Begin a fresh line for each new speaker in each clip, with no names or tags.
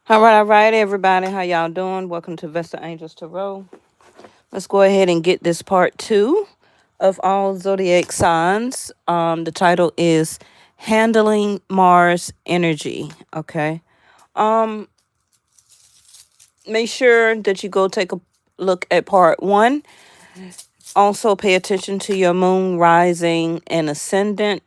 All right, everybody. How y'all doing? Welcome to Vesta Angels Tarot. Let's go ahead and get this part two of all zodiac signs. The title is Handling Mars Energy. Okay. Um, Make sure that you go take a look at part one. Also, pay attention to your moon, rising, and ascendant.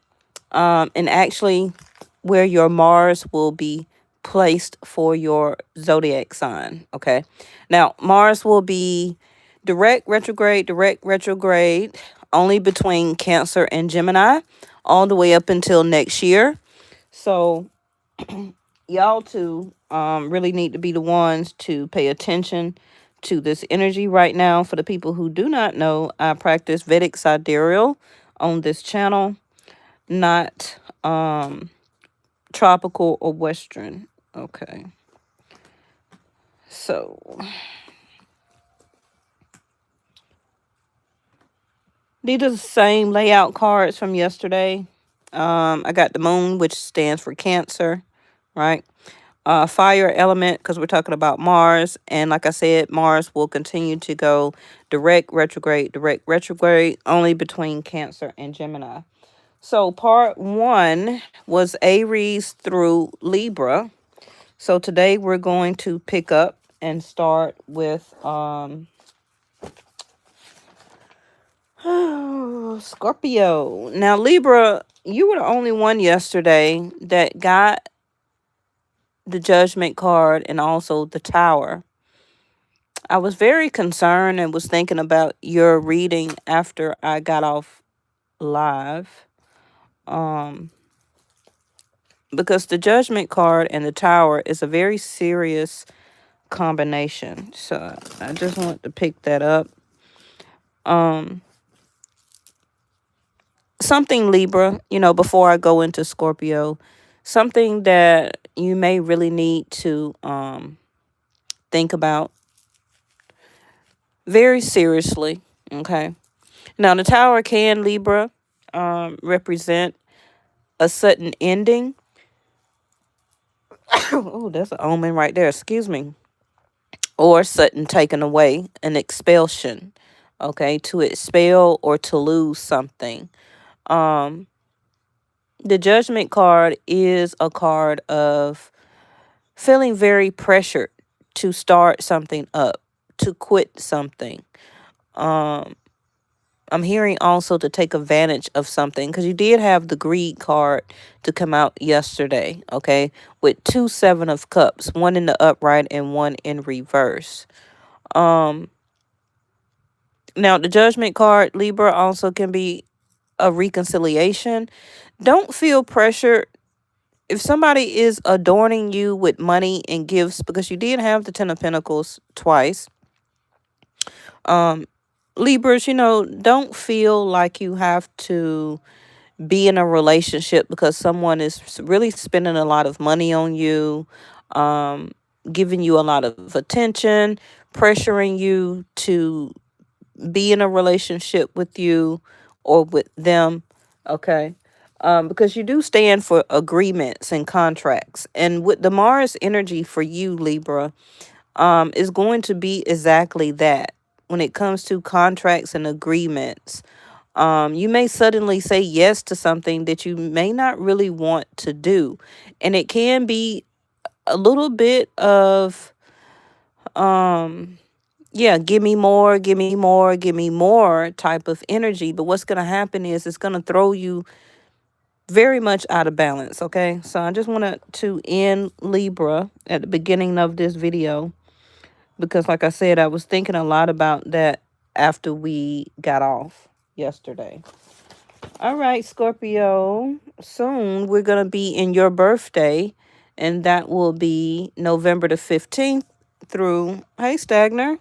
And actually, where your Mars will be placed for your zodiac sign. Okay. Now, Mars will be direct retrograde, only between Cancer and Gemini, all the way up until next year. So, y'all two really need to be the ones to pay attention to this energy right now. For the people who do not know, I practice Vedic sidereal on this channel, not tropical or western. Okay. So these are the same layout cards from yesterday. I got the moon, which stands for Cancer, right? Fire element, because we're talking about Mars. And like I said, Mars will continue to go direct retrograde, only between Cancer and Gemini. So part one was Aries through Libra. So today we're going to pick up and start with Scorpio. Now Libra, you were the only one yesterday that got the Judgment card and also the Tower. I was very concerned and was thinking about your reading after I got off live. Because the Judgment card and the Tower is a very serious combination. So I just want to pick that up. Something Libra, before I go into Scorpio, something that you may really need to think about very seriously. Okay. Now the Tower can, Libra, represent a sudden ending. Oh, that's an omen right there. Excuse me. Or sudden taken away, an expulsion. Okay, to expel or to lose something. The Judgment card is a card of feeling very pressured to start something up, to quit something. I'm hearing also to take advantage of something, because you did have the Greed card to come out yesterday, okay, with 2 7 of Cups, one in the upright and one in reverse. Now the Judgment card, Libra, also can be a reconciliation. Don't feel pressured if somebody is adorning you with money and gifts, because you did have the Ten of Pentacles twice. Libras, don't feel like you have to be in a relationship because someone is really spending a lot of money on you, giving you a lot of attention, pressuring you to be in a relationship with you or with them. Okay. Because you do stand for agreements and contracts. And with the Mars energy for you, Libra, is going to be exactly that. When it comes to contracts and agreements, you may suddenly say yes to something that you may not really want to do. And it can be a little bit of, yeah, give me more, give me more, give me more type of energy. But what's going to happen is it's going to throw you very much out of balance. Okay. So I just wanted to end Libra at the beginning of this video, because like I said, I was thinking a lot about that after we got off yesterday. All right, Scorpio, soon we're going to be in your birthday, and that will be November the 15th through, hey, Stagner,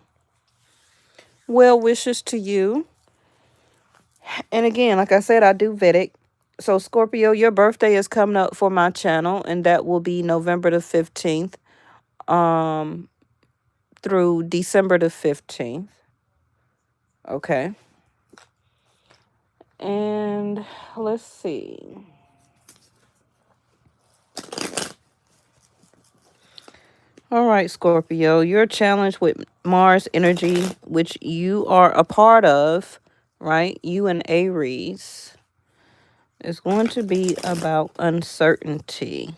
well wishes to you. And again, like I said, I do Vedic. So, Scorpio, your birthday is coming up for my channel, and that will be November the 15th through December the 15th. Okay. And let's see. All right, Scorpio, your challenge with Mars energy, which you are a part of, right? You and Aries, is going to be about uncertainty.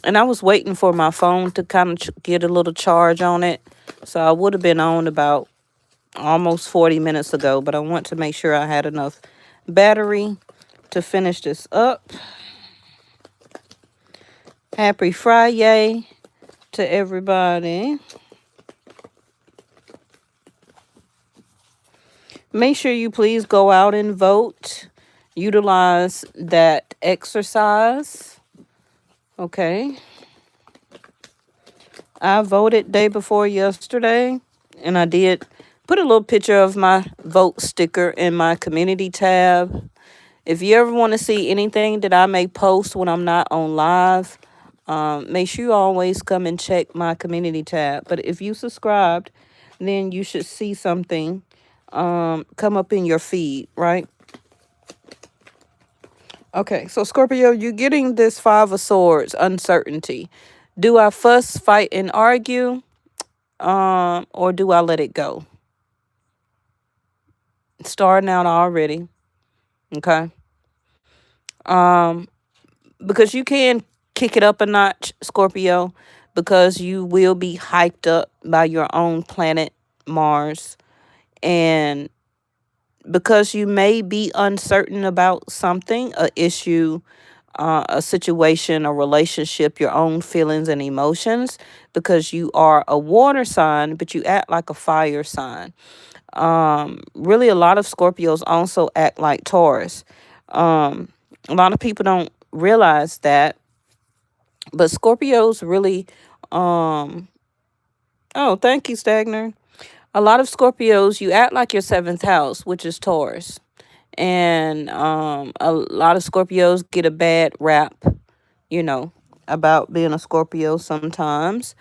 And I was waiting for my phone to kind of get a little charge on it. So I would have been on about almost 40 minutes ago, but I want to make sure I had enough battery to finish this up. Happy Friday to everybody. Make sure you please go out and vote. Utilize that exercise. Okay. I voted day before yesterday, and I did put a little picture of my vote sticker in my community tab. If you ever want to see anything that I may post when I'm not on live, make sure you always come and check my community tab. But if you subscribed, then you should see something come up in your feed, right? Okay, so Scorpio, you're getting this Five of Swords, uncertainty. Do I fuss, fight, and argue, or do I let it go? Starting out already, okay. Um, because you can kick it up a notch, Scorpio, because you will be hyped up by your own planet, Mars, and because you may be uncertain about something, a issue, a situation, a relationship, your own feelings and emotions, because you are a water sign, but you act like a fire sign. Really, a lot of Scorpios also act like Taurus. A lot of people don't realize that, but Scorpios really, um, oh, thank you, Stagner. A lot of Scorpios, you act like your seventh house, which is Taurus. And a lot of Scorpios get a bad rap, you know, about being a Scorpio sometimes,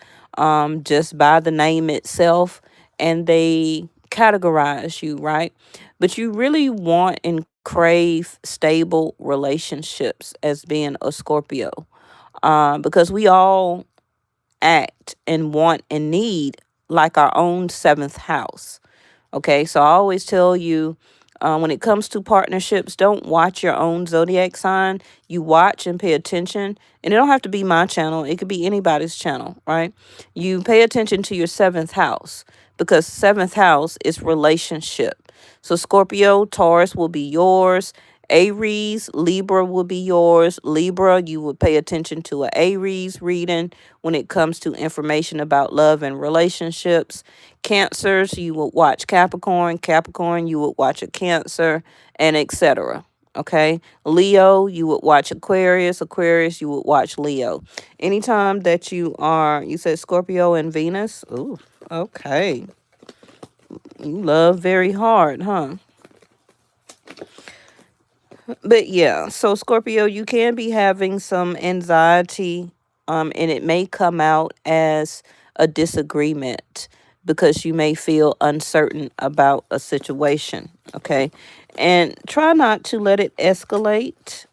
just by the name itself, and they categorize you, right? But you really want and crave stable relationships as being a Scorpio, because we all act and want and need like our own seventh house. Okay, so I always tell you, when it comes to partnerships, don't watch your own zodiac sign. You watch and pay attention. And it don't have to be my channel, it could be anybody's channel, right? You pay attention to your seventh house, because seventh house is relationship. So Scorpio, Taurus will be yours. Aries, Libra will be yours. Libra, you would pay attention to a Aries reading when it comes to information about love and relationships. Cancers, you would watch Capricorn. Capricorn, you would watch a Cancer, and etc. Okay. Leo, you would watch Aquarius. Aquarius, you would watch Leo. Anytime that you said Scorpio and Venus. Ooh, okay. You love very hard, huh? But yeah, so Scorpio, you can be having some anxiety, and it may come out as a disagreement because you may feel uncertain about a situation. Okay. And try not to let it escalate.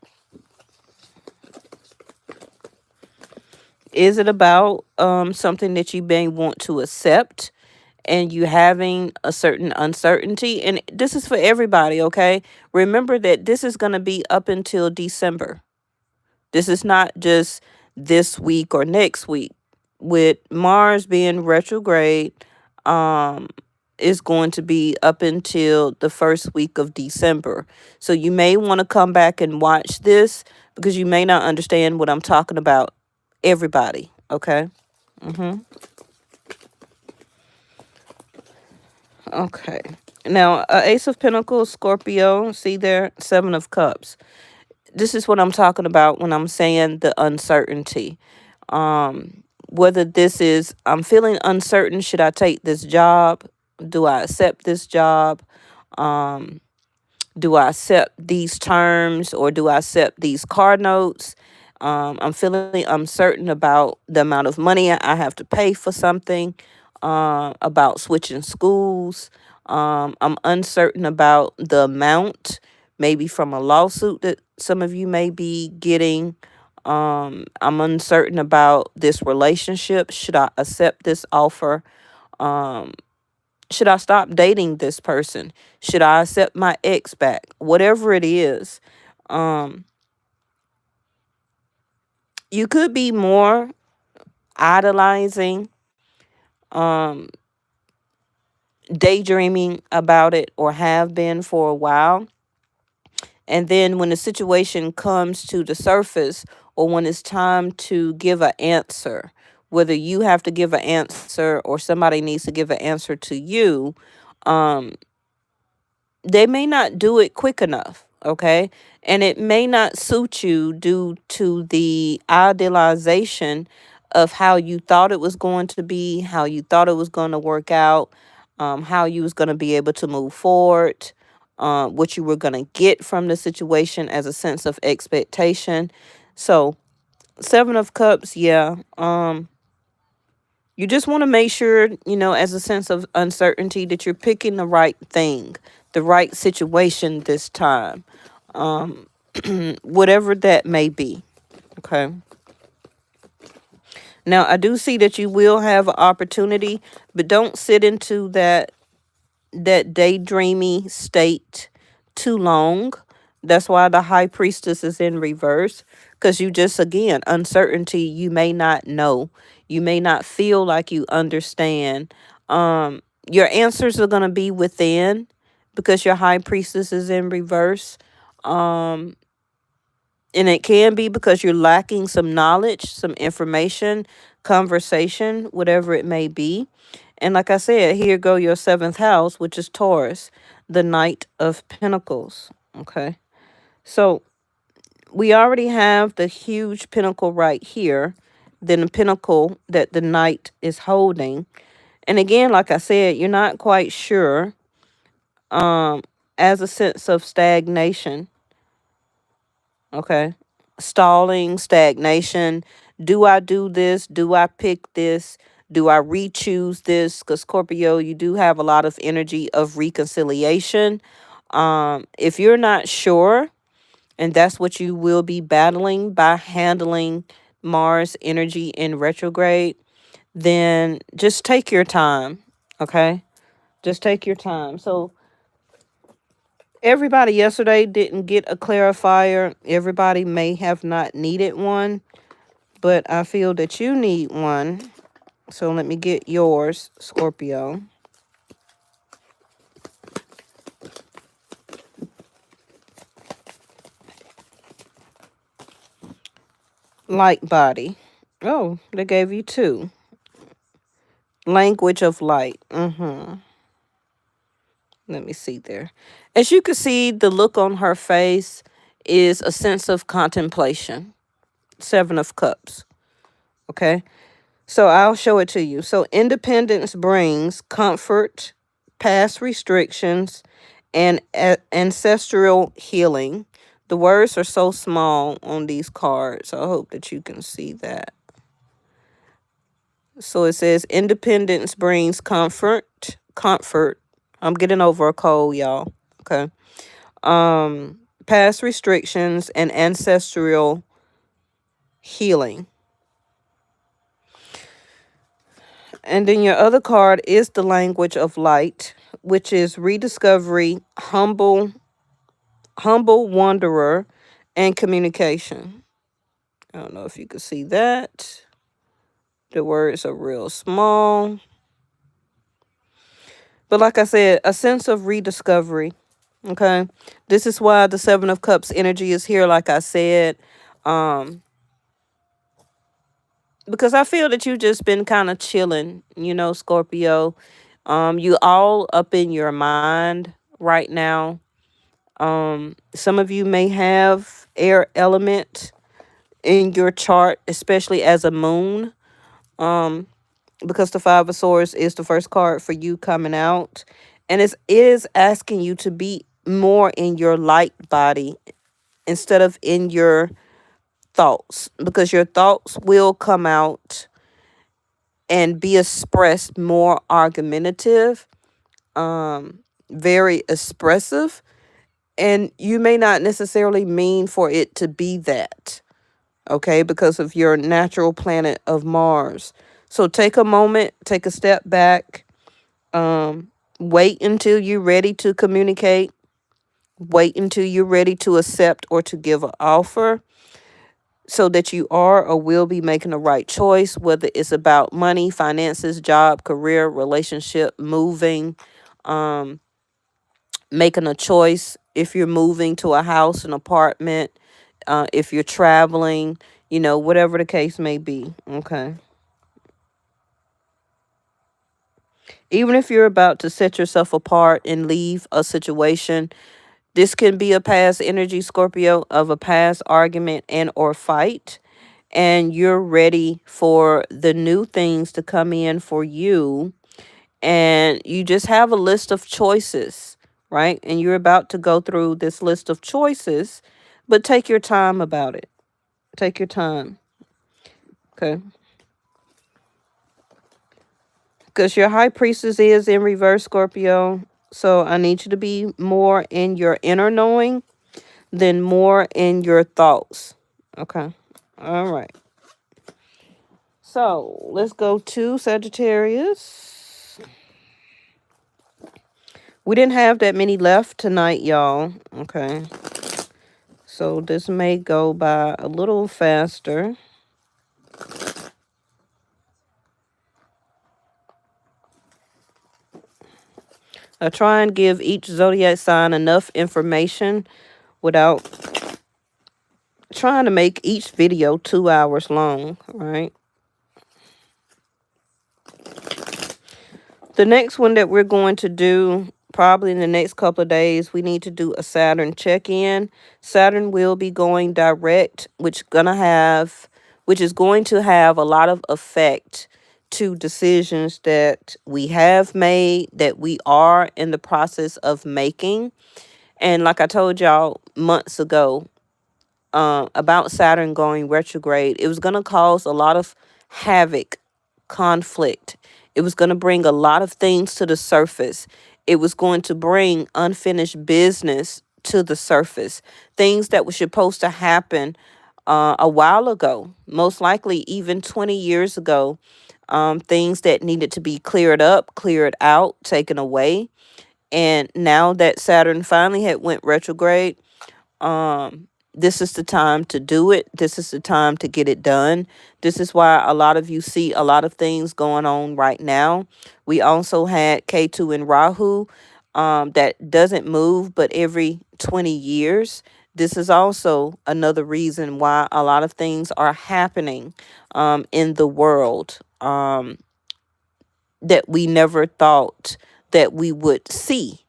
Is it about something that you may want to accept, and you having a certain uncertainty? And this is for everybody, okay? Remember that this is going to be up until December. This is not just this week or next week. With Mars being retrograde, um, is going to be up until the first week of December. So you may want to come back and watch this, because you may not understand what I'm talking about. Everybody, okay? Okay. Now, Ace of Pentacles, Scorpio, see there, Seven of Cups. This is what I'm talking about when I'm saying the uncertainty. Whether this is, I'm feeling uncertain, should I take this job? Do I accept this job? Um, do I accept these terms, or do I accept these car notes? I'm feeling uncertain about the amount of money I have to pay for something, about switching schools. I'm uncertain about the amount, maybe from a lawsuit that some of you may be getting. I'm uncertain about this relationship. Should I accept this offer? Um, should I stop dating this person? Should I accept my ex back? Whatever it is, um, you could be more idolizing, um, daydreaming about it, or have been for a while. And then when the situation comes to the surface, or when it's time to give an answer, whether you have to give an answer or somebody needs to give an answer to you, um, they may not do it quick enough. Okay. And it may not suit you due to the idealization of how you thought it was going to be, how you thought it was going to work out, how you was going to be able to move forward, what you were going to get from the situation as a sense of expectation. So, Seven of Cups, yeah. You just want to make sure, as a sense of uncertainty, that you're picking the right thing, the right situation this time, um, whatever that may be. Okay. Now, I do see that you will have an opportunity, but don't sit into that daydreamy state too long. That's why the high priestess is in reverse, because you just, again, uncertainty. You may not know, you may not feel like you understand. Your answers are going to be within, because your high priestess is in reverse. um and it can be because you're lacking some knowledge, some information, conversation, whatever it may be. And like I said, here go your seventh house, which is Taurus, the Knight of Pentacles. Okay. So we already have the huge pinnacle right here, then the pinnacle that the Knight is holding. And again, like I said, you're not quite sure, um, as a sense of stagnation. Okay. Stalling, stagnation. Do I do this? Do I pick this? Do I re-choose this? Because Scorpio, you do have a lot of energy of reconciliation. If you're not sure, and that's what you will be battling by handling Mars energy in retrograde, then just take your time. Okay. Just take your time. So everybody yesterday didn't get a clarifier. Everybody may have not needed one, but I feel that you need one. So let me get yours, Scorpio. Light body. Oh, they gave you two. Language of light. Let me see there. As you can see, the look on her face is a sense of contemplation. Seven of Cups. Okay. So I'll show it to you. So independence brings comfort, past restrictions, and ancestral healing. The words are so small on these cards. I hope that you can see that. So it says independence brings comfort. Comfort. I'm getting over a cold, y'all. Okay. Past restrictions and ancestral healing. And then your other card is the language of light, which is rediscovery, humble wanderer, and communication. I don't know if you can see that. The words are real small. But like I said, a sense of rediscovery. Okay. This is why the Seven of Cups energy is here, like I said. Because I feel that you've just been kind of chilling, Scorpio. You all up in your mind right now. Some of you may have air element in your chart, especially as a moon. Because the Five of Swords is the first card for you coming out. And it is asking you to be more in your light body instead of in your thoughts. Because your thoughts will come out and be expressed more argumentative, very expressive. And you may not necessarily mean for it to be that, okay, because of your natural planet of Mars. So take a moment, take a step back, wait until you're ready to communicate, wait until you're ready to accept or to give an offer, so that you are or will be making the right choice, whether it's about money, finances, job, career, relationship, moving, um, making a choice if you're moving to a house, an apartment, if you're traveling, whatever the case may be. Okay. Even if you're about to set yourself apart and leave a situation, this can be a past energy, Scorpio, of a past argument and or fight. And you're ready for the new things to come in for you. And you just have a list of choices, right? And you're about to go through this list of choices, but take your time about it. Take your time. Okay. Because your high priestess is in reverse, Scorpio. So I need you to be more in your inner knowing than more in your thoughts. Okay. All right. So let's go to Sagittarius. We didn't have that many left tonight, y'all. Okay. So this may go by a little faster. I try and give each zodiac sign enough information without trying to make each video 2 hours long, right? The next one that we're going to do, probably in the next couple of days, we need to do a Saturn check-in. Saturn will be going direct, which is going to have a lot of effect to decisions that we have made, that we are in the process of making. And like I told y'all months ago, about Saturn going retrograde, it was going to cause a lot of havoc, conflict. It was going to bring a lot of things to the surface. It was going to bring unfinished business to the surface. Things that were supposed to happen a while ago, most likely even 20 years ago. Things that needed to be cleared up, cleared out, taken away. And now that Saturn finally had went retrograde, this is the time to do it. This is the time to get it done. This is why a lot of you see a lot of things going on right now. We also had K2 and Rahu, that doesn't move but every 20 years. This is also another reason why a lot of things are happening in the world, that we never thought that we would see.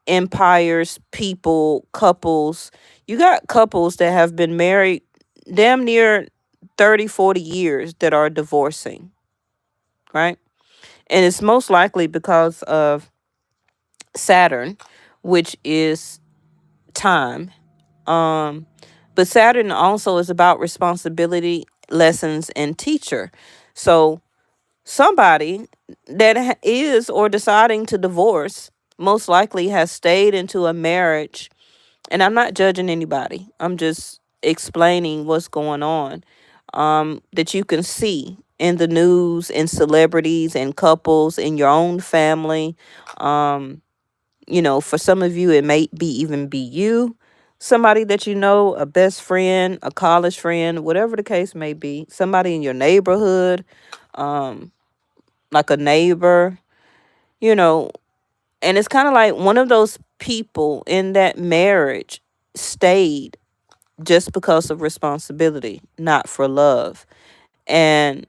Empires, people, couples. You got couples that have been married damn near 30, 40 years that are divorcing, right? And it's most likely because of Saturn, which is time. But Saturn also is about responsibility, lessons, and teacher. So somebody that is or deciding to divorce most likely has stayed into a marriage. And I'm not judging anybody, I'm just explaining what's going on, that you can see in the news, in celebrities and couples, in your own family. For some of you, it may be even be you, somebody that you know, a best friend, a college friend, whatever the case may be, somebody in your neighborhood, um, like a neighbor, you know, and it's kind of like one of those people in that marriage stayed just because of responsibility, not for love. And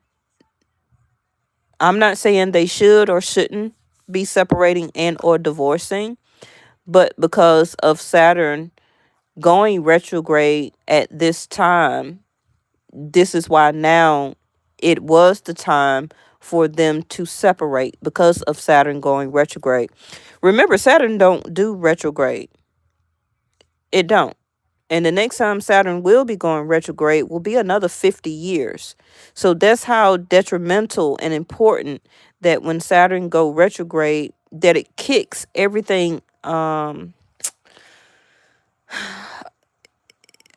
I'm not saying they should or shouldn't be separating and or divorcing, but because of Saturn going retrograde at this time, this is why now it was the time for them to separate, because of Saturn going retrograde. Remember, Saturn don't do retrograde. It don't. And the next time Saturn will be going retrograde will be another 50 years. So that's how detrimental and important that when Saturn go retrograde, that it kicks everything,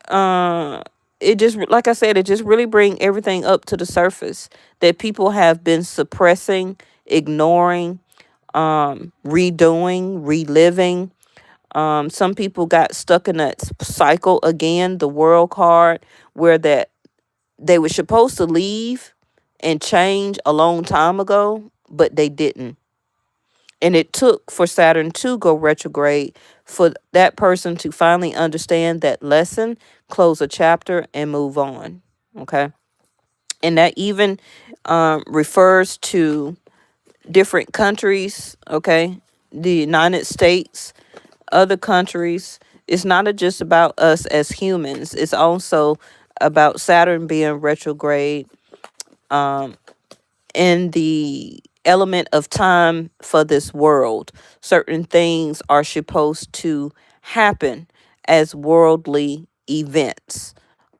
uh it just, like I said, it just really bring everything up to the surface that people have been suppressing, ignoring, redoing, reliving. Some people got stuck in that cycle again, the world card, where that they were supposed to leave and change a long time ago, but they didn't. And it took for Saturn to go retrograde for that person to finally understand that lesson, close a chapter, and move on. Okay. And that even refers to different countries. Okay. The United States, other countries. It's not just about us as humans, it's also about Saturn being retrograde um, in the element of time for this world. Certain things are supposed to happen as worldly events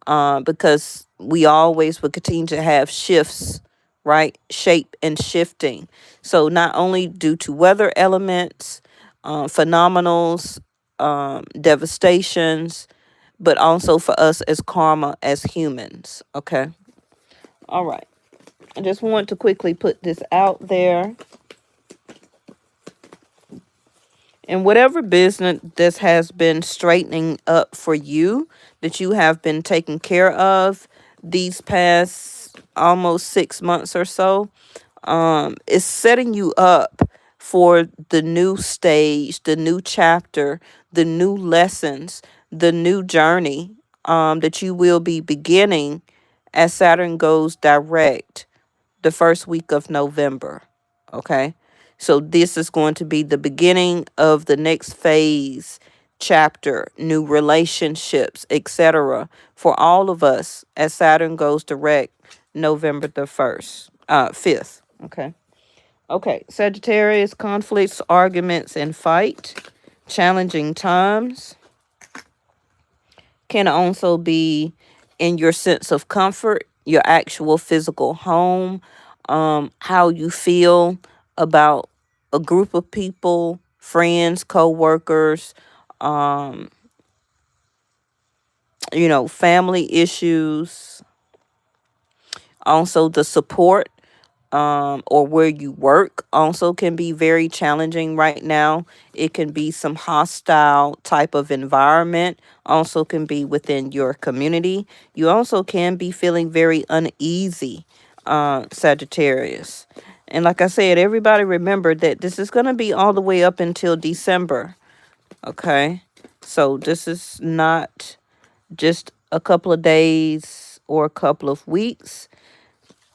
because we always will continue to have shifts, right? Shape and shifting. So, not only due to weather elements, phenomenals, devastations, but also for us as karma as humans. Okay. All right. I just want to quickly put this out there. And whatever business this has been straightening up for you, that you have been taking care of these past almost 6 months or so, is setting you up for the new stage, the new chapter, the new lessons, the new journey that you will be beginning as Saturn goes direct the first week of November. Okay. So this is going to be the beginning of the next phase, chapter, new relationships, etc. for all of us as Saturn goes direct November the 5th. Okay. Okay. Sagittarius, conflicts, arguments, and fight. Challenging times can also be in your sense of comfort, your actual physical home, how you feel about a group of people, friends, co-workers, um, family issues, also the support or where you work also can be very challenging right now. It can be some hostile type of environment, also can be within your community. You also can be feeling very uneasy, Sagittarius. And like I said, everybody remember that this is going to be all the way up until December. Okay. So this is not just a couple of days or a couple of weeks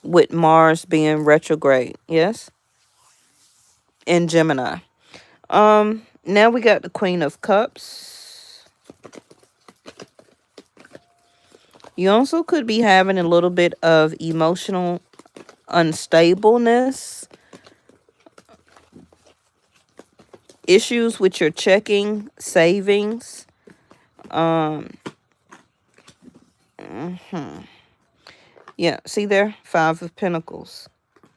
with Mars being retrograde. Yes, in Gemini. Now we got the Queen of Cups. You also could be having a little bit of emotional unstableness, issues with your checking, savings. Yeah, see there? Five of Pentacles.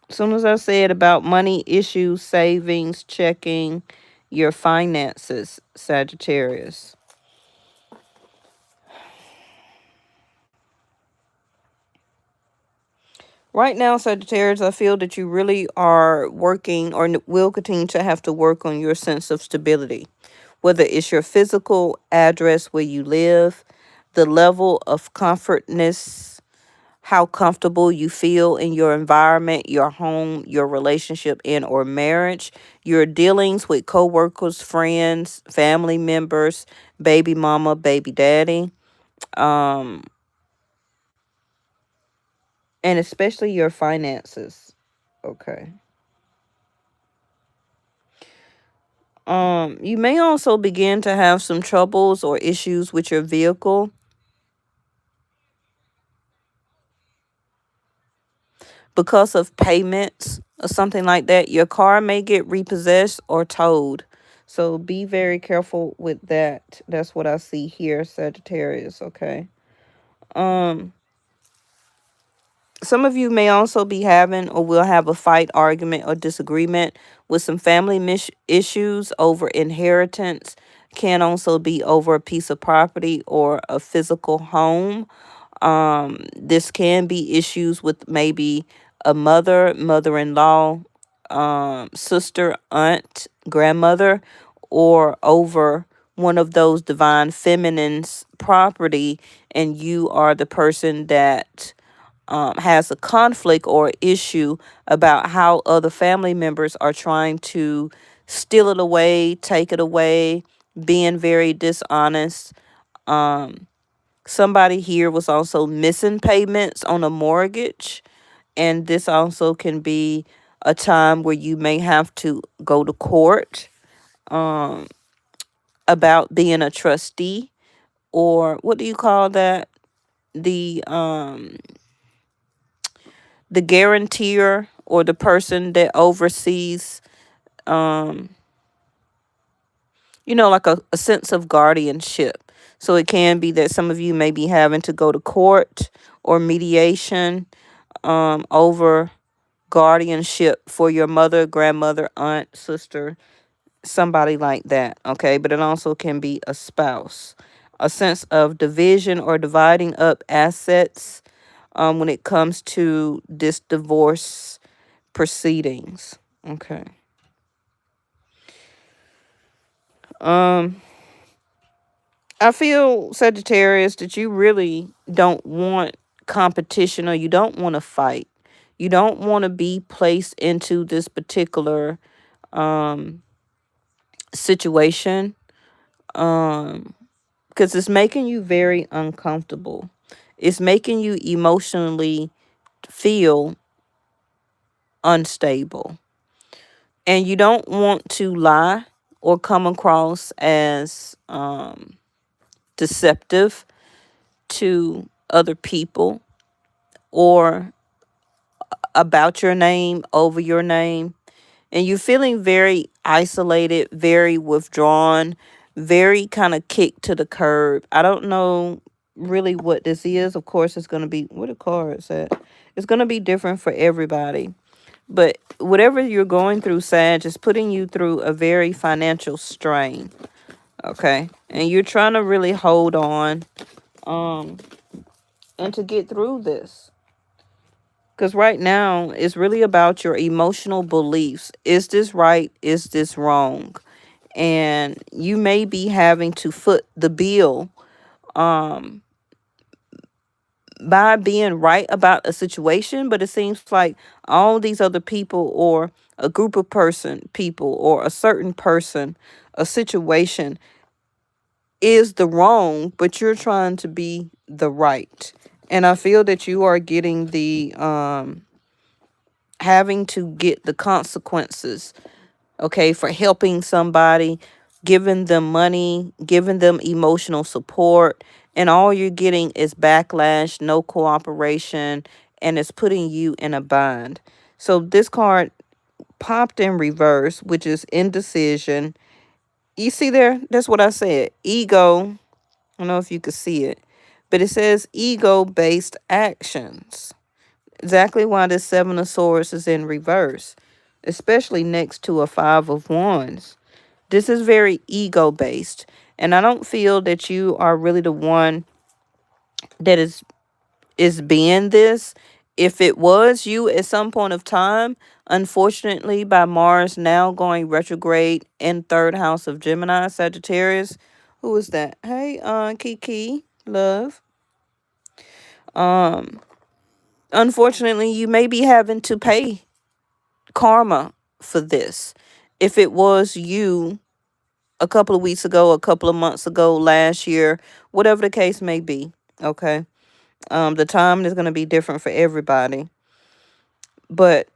As soon as I said about money issues, savings, checking, your finances, Sagittarius. Right now, Sagittarius, I feel that you really are working or will continue to have to work on your sense of stability, whether it's your physical address where you live, the level of comfortness, how comfortable you feel in your environment, your home, your relationship and or marriage, your dealings with co-workers, friends, family members, baby mama, baby daddy, um, and especially your finances. Okay. You may also begin to have some troubles or issues with your vehicle because of payments or something like that. Your car may get repossessed or towed. So be very careful with that. That's what I see here, Sagittarius, okay? Um some of you may also be having or will have a fight, argument, or disagreement with some family issues over inheritance, can also be over a piece of property or a physical home. This can be issues with maybe a mother, mother-in-law, sister, aunt, grandmother, or over one of those divine feminines property, and you are the person that has a conflict or issue about how other family members are trying to steal it away, take it away, being very dishonest. Um, Somebody here was also missing payments on a mortgage, and this also can be a time where you may have to go to court um, about being a trustee, or what do you call that? The the guarantor, or the person that oversees, um, like a sense of guardianship. So it can be that some of you may be having to go to court or mediation over guardianship for your mother, grandmother, aunt, sister, somebody like that. Okay. But it also can be a spouse. A sense of division or dividing up assets when it comes to this divorce proceedings. Okay. Um, I feel, Sagittarius, that you really don't want competition, or you don't want to fight. You don't want to be placed into this particular um situation because it's making you very uncomfortable. It's making you emotionally feel unstable. And you don't want to lie or come across as deceptive to other people, or about your name, over your name. And you're feeling very isolated, very withdrawn, very kind of kicked to the curb. I don't know really what this is. Of course, it's going to be, what the cards at? It's going to be different for everybody. But whatever you're going through, Sag, is putting you through a very financial strain. Okay. And you're trying to really hold on um, and to get through this. Because right now, it's really about your emotional beliefs. Is this right? Is this wrong? And you may be having to foot the bill um, by being right about a situation, but it seems like all these other people, or a group of people, or a certain person, a situation is the wrong, but you're trying to be the right. And I feel that you are getting the having to get the consequences, okay, for helping somebody, giving them money, giving them emotional support, and all you're getting is backlash, no cooperation, and it's putting you in a bind. So this card popped in reverse, which is indecision. You see there? That's what I said. Ego. I don't know if you could see it, but it says ego-based actions. Exactly why this Seven of Swords is in reverse, especially next to a Five of Wands. This is very ego-based, and I don't feel that you are really the one that is being this. If it was you at some point of time, unfortunately, by Mars now going retrograde in third house of Gemini, Sagittarius. Who is that? Hey, Kiki, love. Um, Unfortunately, you may be having to pay karma for this. If it was you a couple of weeks ago, a couple of months ago, last year, whatever the case may be, okay? The time is going to be different for everybody. But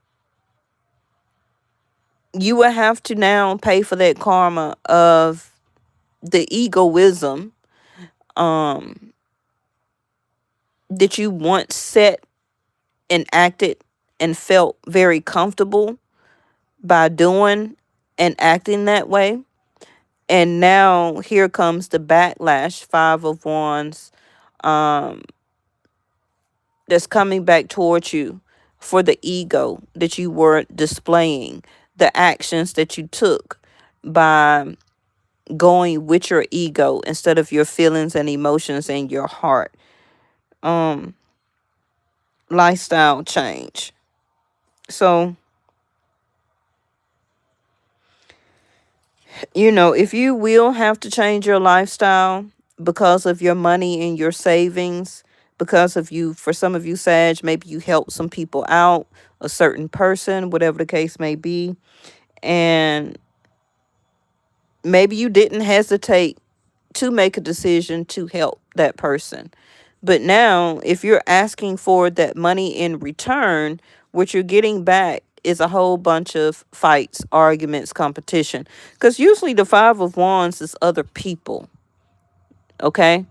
you will have to now pay for that karma of the egoism that you once set and acted and felt very comfortable by doing and acting that way. And now here comes the backlash, Five of Wands, that's coming back towards you for the ego that you were displaying, the actions that you took by going with your ego instead of your feelings and emotions and your heart. Um, Lifestyle change. So, if you will have to change your lifestyle because of your money and your savings, because of you, for some of you, Sag, maybe you help some people out, a certain person, whatever the case may be, and maybe you didn't hesitate to make a decision to help that person. But now, if you're asking for that money in return, what you're getting back is a whole bunch of fights, arguments, competition. Because usually the Five of Wands is other people, okay?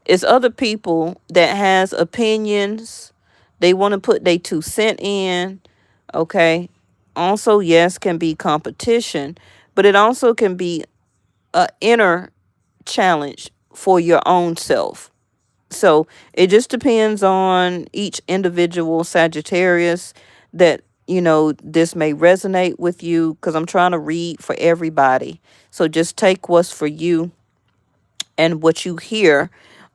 It's other people that has opinions. They want to put their 2 cents in, okay? Also, yes, can be competition, but it also can be a inner challenge for your own self. So it just depends on each individual Sagittarius that, this may resonate with you, because I'm trying to read for everybody. So just take what's for you and what you hear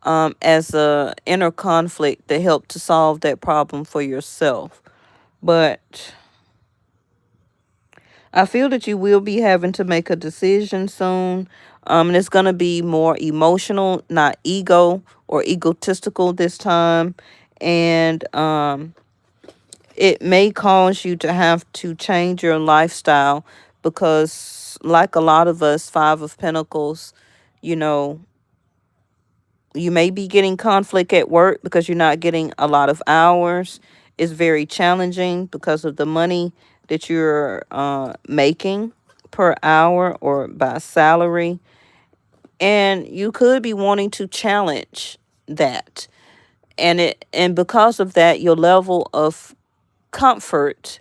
as a inner conflict to help to solve that problem for yourself. But I feel that you will be having to make a decision soon. And it's going to be more emotional, not ego or egotistical this time. And it may cause you to have to change your lifestyle because, like a lot of us, Five of Pentacles, you know, you may be getting conflict at work because you're not getting a lot of hours. It's very challenging because of the money that you're making per hour or by salary. And you could be wanting to challenge that. And because of that, your level of comfort,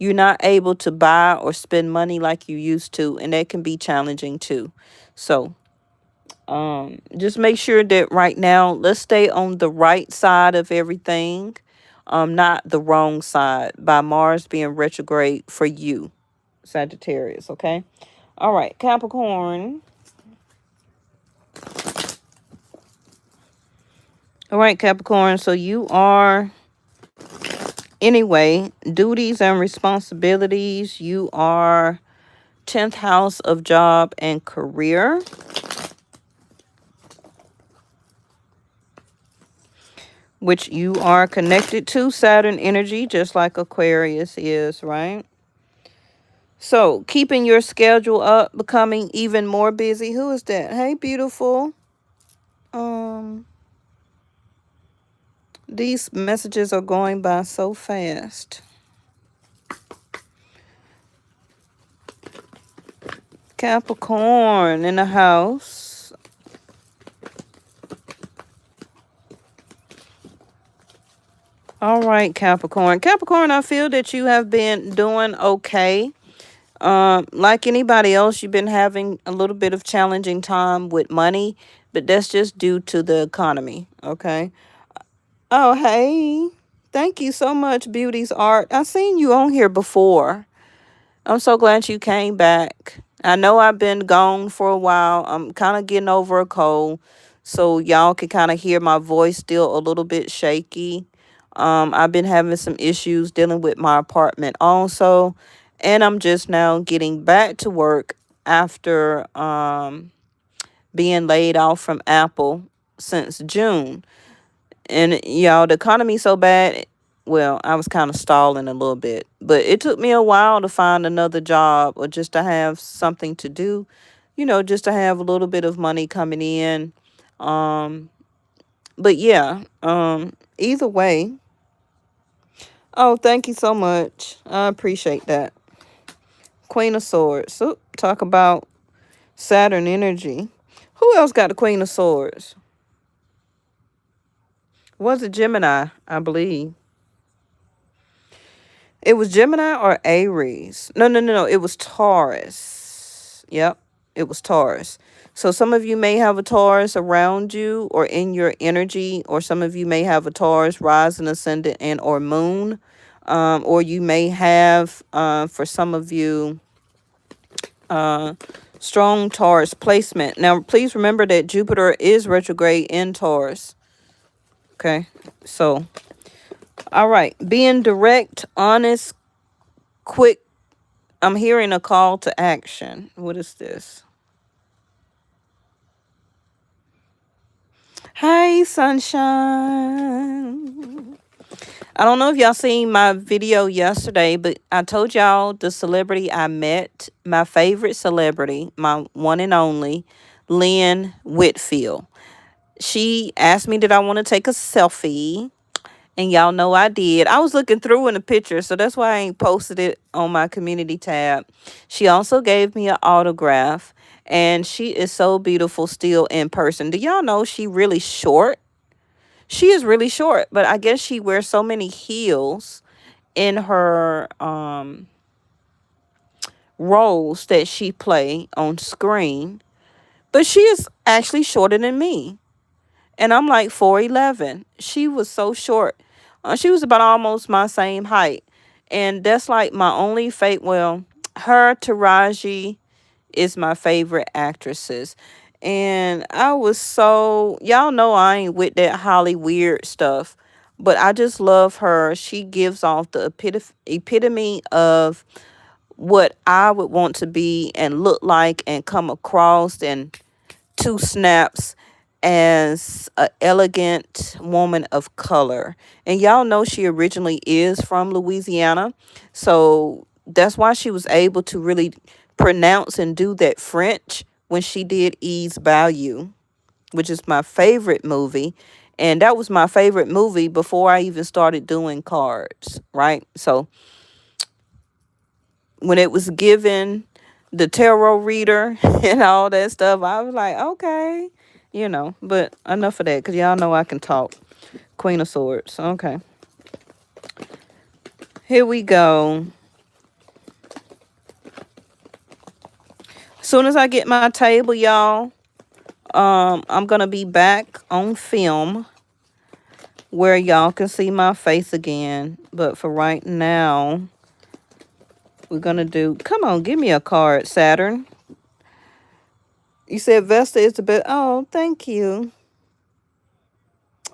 you're not able to buy or spend money like you used to, and that can be challenging too. So just make sure that right now, let's stay on the right side of everything, not the wrong side, by Mars being retrograde for you, Sagittarius. Okay. All right, Capricorn. All right, Capricorn. So you are, anyway, duties and responsibilities. You are 10th house of job and career, which you are connected to Saturn energy, just like Aquarius is, right? So keeping your schedule up, becoming even more busy. Who is that? Hey, beautiful. These messages are going by so fast. Capricorn in the house. All right, Capricorn. Capricorn, I feel that you have been doing okay. Like anybody else, you've been having a little bit of challenging time with money, but that's just due to the economy, okay? Oh, hey. Thank you so much, Beauty's Art. I seen you on here before. I'm so glad you came back. I know I've been gone for a while. I'm kind of getting over a cold, so y'all can kind of hear my voice still a little bit shaky. I've been having some issues dealing with my apartment also, and I'm just now getting back to work after being laid off from Apple since June. And y'all, the economy's so bad. Well, I was kind of stalling a little bit, but it took me a while to find another job or just to have something to do, just to have a little bit of money coming in. Um, but yeah, either way. Oh, thank you so much. I appreciate that. Queen of Swords. So, talk about Saturn energy. Who else got the Queen of Swords? Was it Gemini, I believe. It was Gemini or Aries. No. It was Taurus. Yep. It was Taurus. So some of you may have a Taurus around you or in your energy, or some of you may have a Taurus rising, ascendant, and or moon. Or you may have, for some of you, Strong Taurus placement. Now, please remember that Jupiter is retrograde in Taurus. Okay. So, all right. Being direct, honest, quick. I'm hearing a call to action. What is this? Hi, sunshine. I don't know if y'all seen my video yesterday, but I told y'all the celebrity I met, my favorite celebrity, my one and only, Lynn Whitfield. She asked me did I want to take a selfie, and y'all know I did. I was looking through in the picture, so that's why I ain't posted it on my community tab. She also gave me an autograph, and she is so beautiful still in person. Do y'all know she really short? She is really short, but I guess she wears so many heels in her roles that she play on screen. But she is actually shorter than me. And I'm like 4'11". She was so short. She was about almost my same height. And that's like my only fate. Well, her, Taraji, is my favorite actresses. And I was so, y'all know I ain't with that Holly weird stuff, but I just love her. She gives off the epitome of what I would want to be and look like and come across in two snaps as a elegant woman of color. And y'all know she originally is from Louisiana. So that's why she was able to really pronounce and do that French when she did Ease Value, which is my favorite movie. And that was my favorite movie before I even started doing cards, right? So when it was given the tarot reader and all that stuff, I was like, okay, but enough of that because y'all know I can talk. Queen of Swords. Okay. Here we go. As soon as I get my table, y'all, I'm going to be back on film where y'all can see my face again. But for right now, we're going to do, come on, give me a card, Saturn. You said Vesta is the best. Oh, thank you.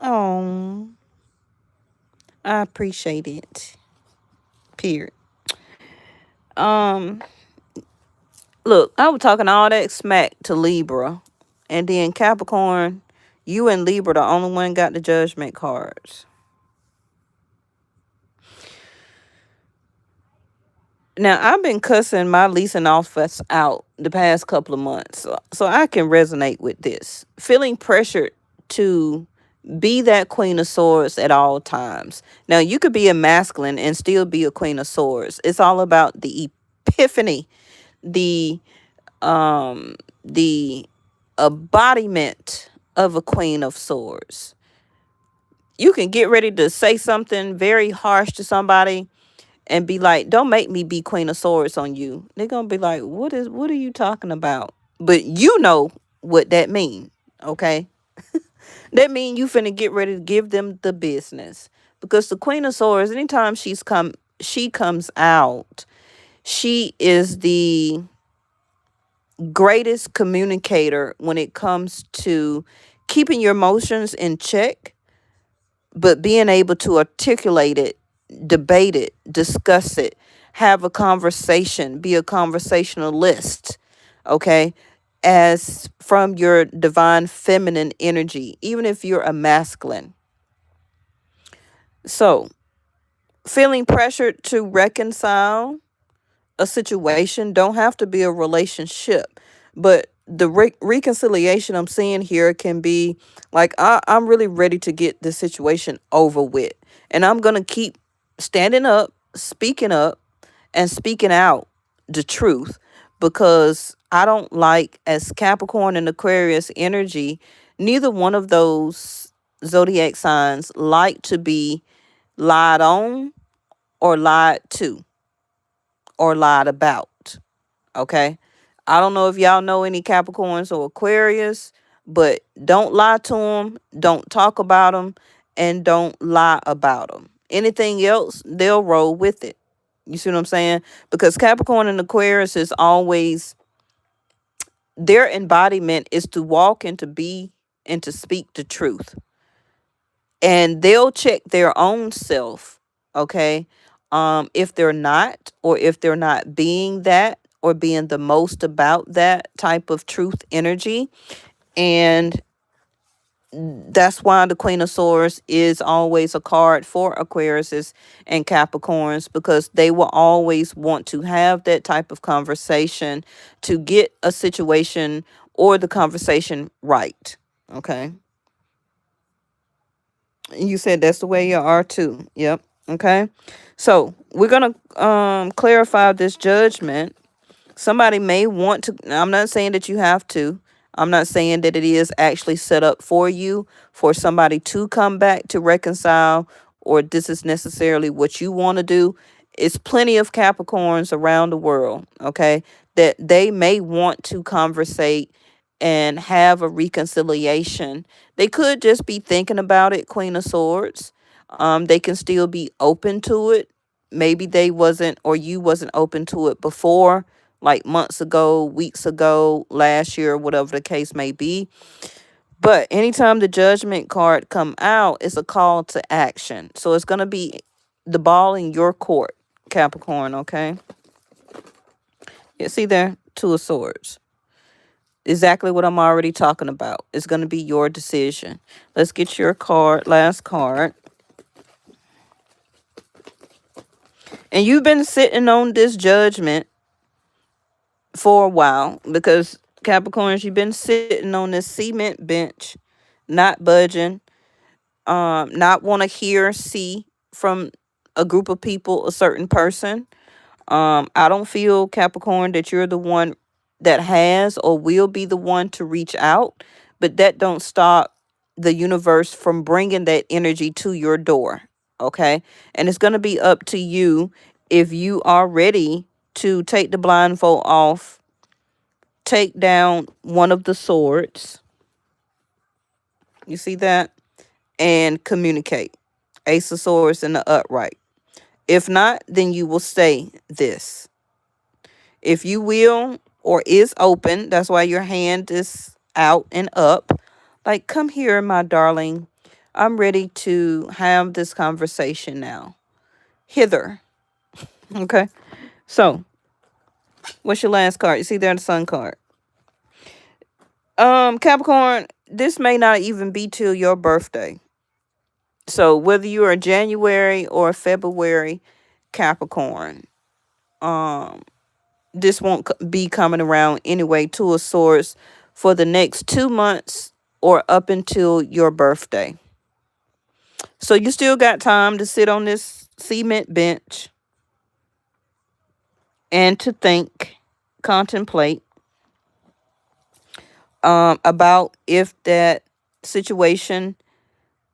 Oh, I appreciate it. Period. Um, Look, I was talking all that smack to Libra, and then Capricorn, you and Libra the only one got the judgment cards. Now I've been cussing my leasing office out the past couple of months, so I can resonate with this. Feeling pressured to be that Queen of Swords at all times. Now you could be a masculine and still be a Queen of Swords. It's all about the epiphany, the the embodiment of a Queen of Swords. You can get ready to say something very harsh to somebody and be like, don't make me be Queen of Swords on you. They're gonna be like, what are you talking about? But you know what that mean, okay? That mean you finna get ready to give them the business. Because the Queen of Swords, anytime she comes out, she is the greatest communicator when it comes to keeping your emotions in check, but being able to articulate it, debate it, discuss it, have a conversation, be a conversationalist, okay? As from your divine feminine energy, even if you're a masculine. So, feeling pressured to reconcile a situation don't have to be a relationship, but the reconciliation I'm seeing here can be like I'm really ready to get this situation over with, and I'm gonna keep standing up and speaking out the truth, because I don't like, as Capricorn and Aquarius energy, neither one of those zodiac signs like to be lied on or lied to or lied about. Okay. I don't know if y'all know any Capricorns or Aquarius, but don't lie to them. Don't talk about them, and don't lie about them. Anything else, they'll roll with it. You see what I'm saying? Because Capricorn and Aquarius is always their embodiment is to walk and to be and to speak the truth. And they'll check their own self, okay? If they're not, or if they're not being that, or being the most about that type of truth energy. And that's why the Queen of Swords is always a card for Aquariuses and Capricorns, because they will always want to have that type of conversation to get a situation or the conversation right. Okay. You said that's the way you are too. Yep. Okay. So we're gonna clarify this judgment. Somebody may want to, I'm not saying that you have to. I'm not saying that it is actually set up for you for somebody to come back to reconcile, or this is necessarily what you want to do. It's plenty of Capricorns around the world, okay, that they may want to conversate and have a reconciliation. They could just be thinking about it, Queen of Swords. They can still be open to it. Maybe they wasn't, or you wasn't open to it before, like months ago, weeks ago, last year, whatever the case may be. But anytime the judgment card come out, it's a call to action. So it's going to be the ball in your court, Capricorn, okay? You see there? Two of Swords. Exactly what I'm already talking about. It's going to be your decision. Let's get your card, last card. And you've been sitting on this judgment for a while, because Capricorns, you've been sitting on this cement bench, not budging, not want to hear, see from a group of people, a certain person. I don't feel, Capricorn, that you're the one that has or will be the one to reach out, but that don't stop the universe from bringing that energy to your door, okay? And it's going to be up to you if you are ready to take the blindfold off, take down one of the swords. You see that? And communicate. Ace of Swords in the upright. If not, then you will say this. If you will, or is open, that's why your hand is out and up. Like, come here, my darling. I'm ready to have this conversation now. Hither. Okay. So, what's your last card? You see there the Sun card. Capricorn, this may not even be till your birthday. So whether you're a January or a February Capricorn, this won't be coming around anyway. Two of Swords for the next 2 months or up until your birthday. So you still got time to sit on this cement bench and to think, contemplate about if that situation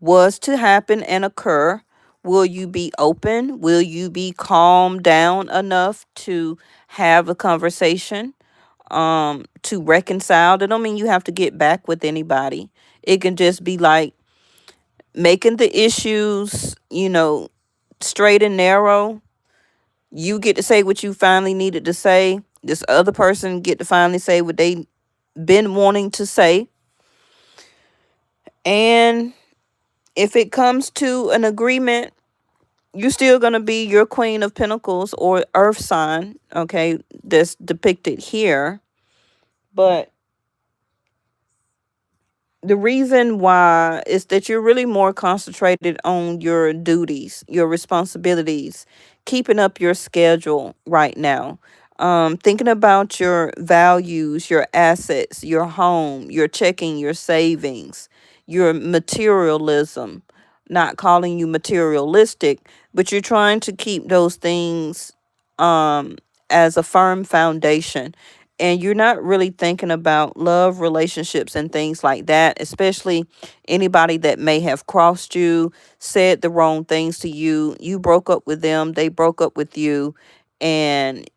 was to happen and occur. Will you be open? Will you be calmed down enough to have a conversation, to reconcile? That don't mean you have to get back with anybody. It can just be like making the issues, straight and narrow. You get to say what you finally needed to say. This other person get to finally say what they been wanting to say. And if it comes to an agreement, you're still going to be your Queen of Pentacles or Earth sign, okay, that's depicted here. But the reason why is that you're really more concentrated on your duties, your responsibilities, keeping up your schedule right now. Thinking about your values, your assets, your home, your checking, your savings, your materialism. Not calling you materialistic, but you're trying to keep those things as a firm foundation. And you're not really thinking about love, relationships, and things like that, especially anybody that may have crossed you, said the wrong things to you. You broke up with them, they broke up with you, and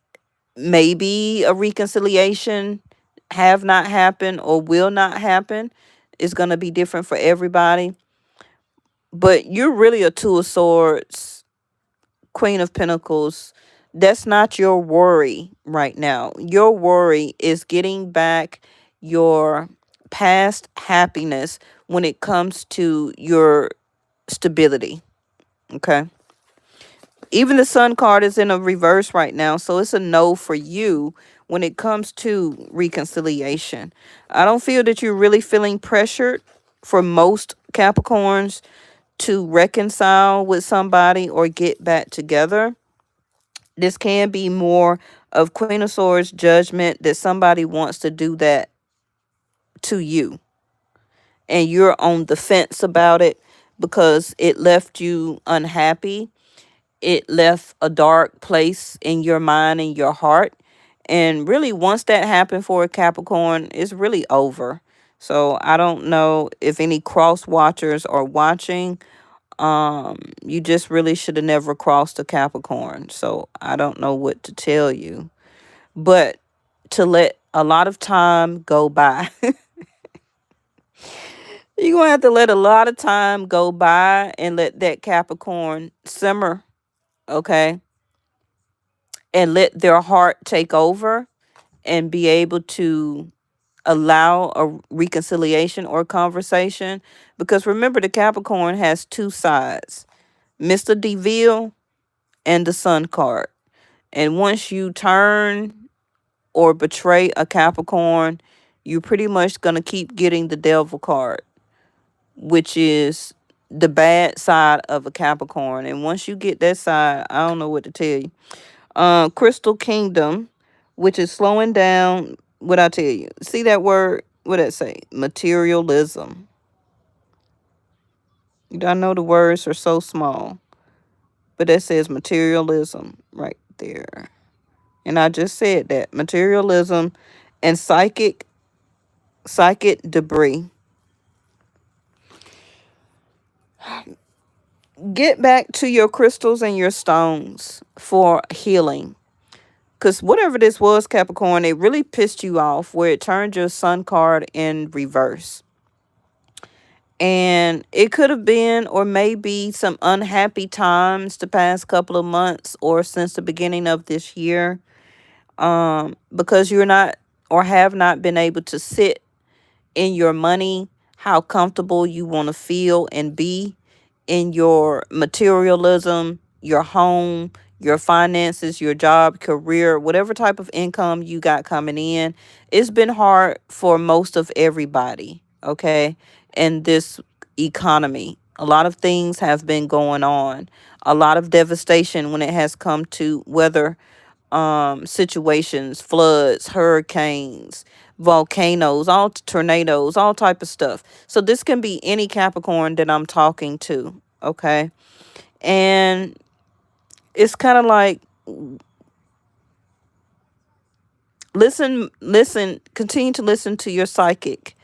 maybe a reconciliation have not happened or will not happen. It's going to be different for everybody. But you're really a Two of Swords, Queen of Pentacles, That's not your worry right now. Your worry is getting back your past happiness when it comes to your stability. Okay. Even the sun card is in a reverse right now, so it's a no for you when it comes to reconciliation. I don't feel that you're really feeling pressured for most Capricorns to reconcile with somebody or get back together. This can be more of Queen of Swords judgment that somebody wants to do that to you, and you're on the fence about it because it left you unhappy. It left a dark place in your mind and your heart. And really, once that happened for a Capricorn, it's really over. So I don't know if any cross watchers are watching. You just really should have never crossed a Capricorn. So I don't know what to tell you. But to let a lot of time go by. You're going to have to let a lot of time go by and let that Capricorn simmer, okay? And let their heart take over and be able to allow a reconciliation or conversation. Because remember, the Capricorn has two sides, Mr. DeVille and the Sun card. And once you turn or betray a Capricorn, you're pretty much going to keep getting the Devil card, which is the bad side of a Capricorn. And once you get that side, I don't know what to tell you. Crystal Kingdom, which is slowing down. What I tell you? See that word? What that say? Materialism. I know the words are so small, but that says materialism right there. And I just said that materialism and psychic debris. Get back to your crystals and your stones for healing. Because whatever this was, Capricorn, it really pissed you off where it turned your sun card in reverse. And it could have been or maybe some unhappy times the past couple of months or since the beginning of this year. Because you're not or have not been able to sit in your money, how comfortable you want to feel and be in your materialism, your home, your finances, your job, career, whatever type of income you got coming in. It's been hard for most of everybody, okay, in this economy. A lot of things have been going on. A lot of devastation when it has come to weather situations, floods, hurricanes, volcanoes, all tornadoes, all type of stuff. So this can be any Capricorn that I'm talking to, okay? And it's kind of like continue to listen to your psychic,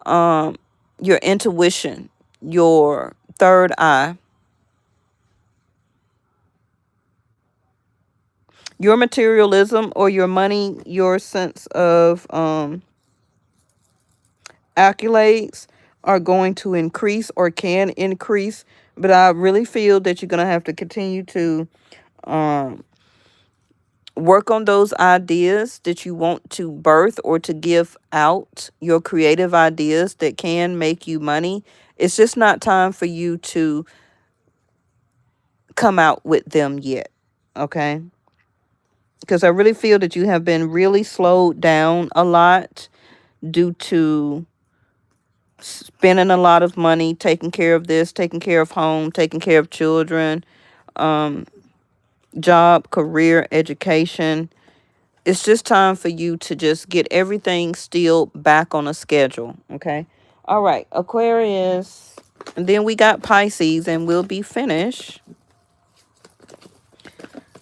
your intuition, your third eye, your materialism or your money, your sense of accolades are going to increase or can increase, but I really feel that you're going to have to continue to um, work on those ideas that you want to birth or to give out, your creative ideas that can make you money. It's just not time for you to come out with them yet, okay? Because I really feel that you have been really slowed down a lot due to spending a lot of money, taking care of this, taking care of home, taking care of children, job, career, education. It's just time for you to just get everything still back on a schedule. Okay. All right. Aquarius. And then we got Pisces and we'll be finished.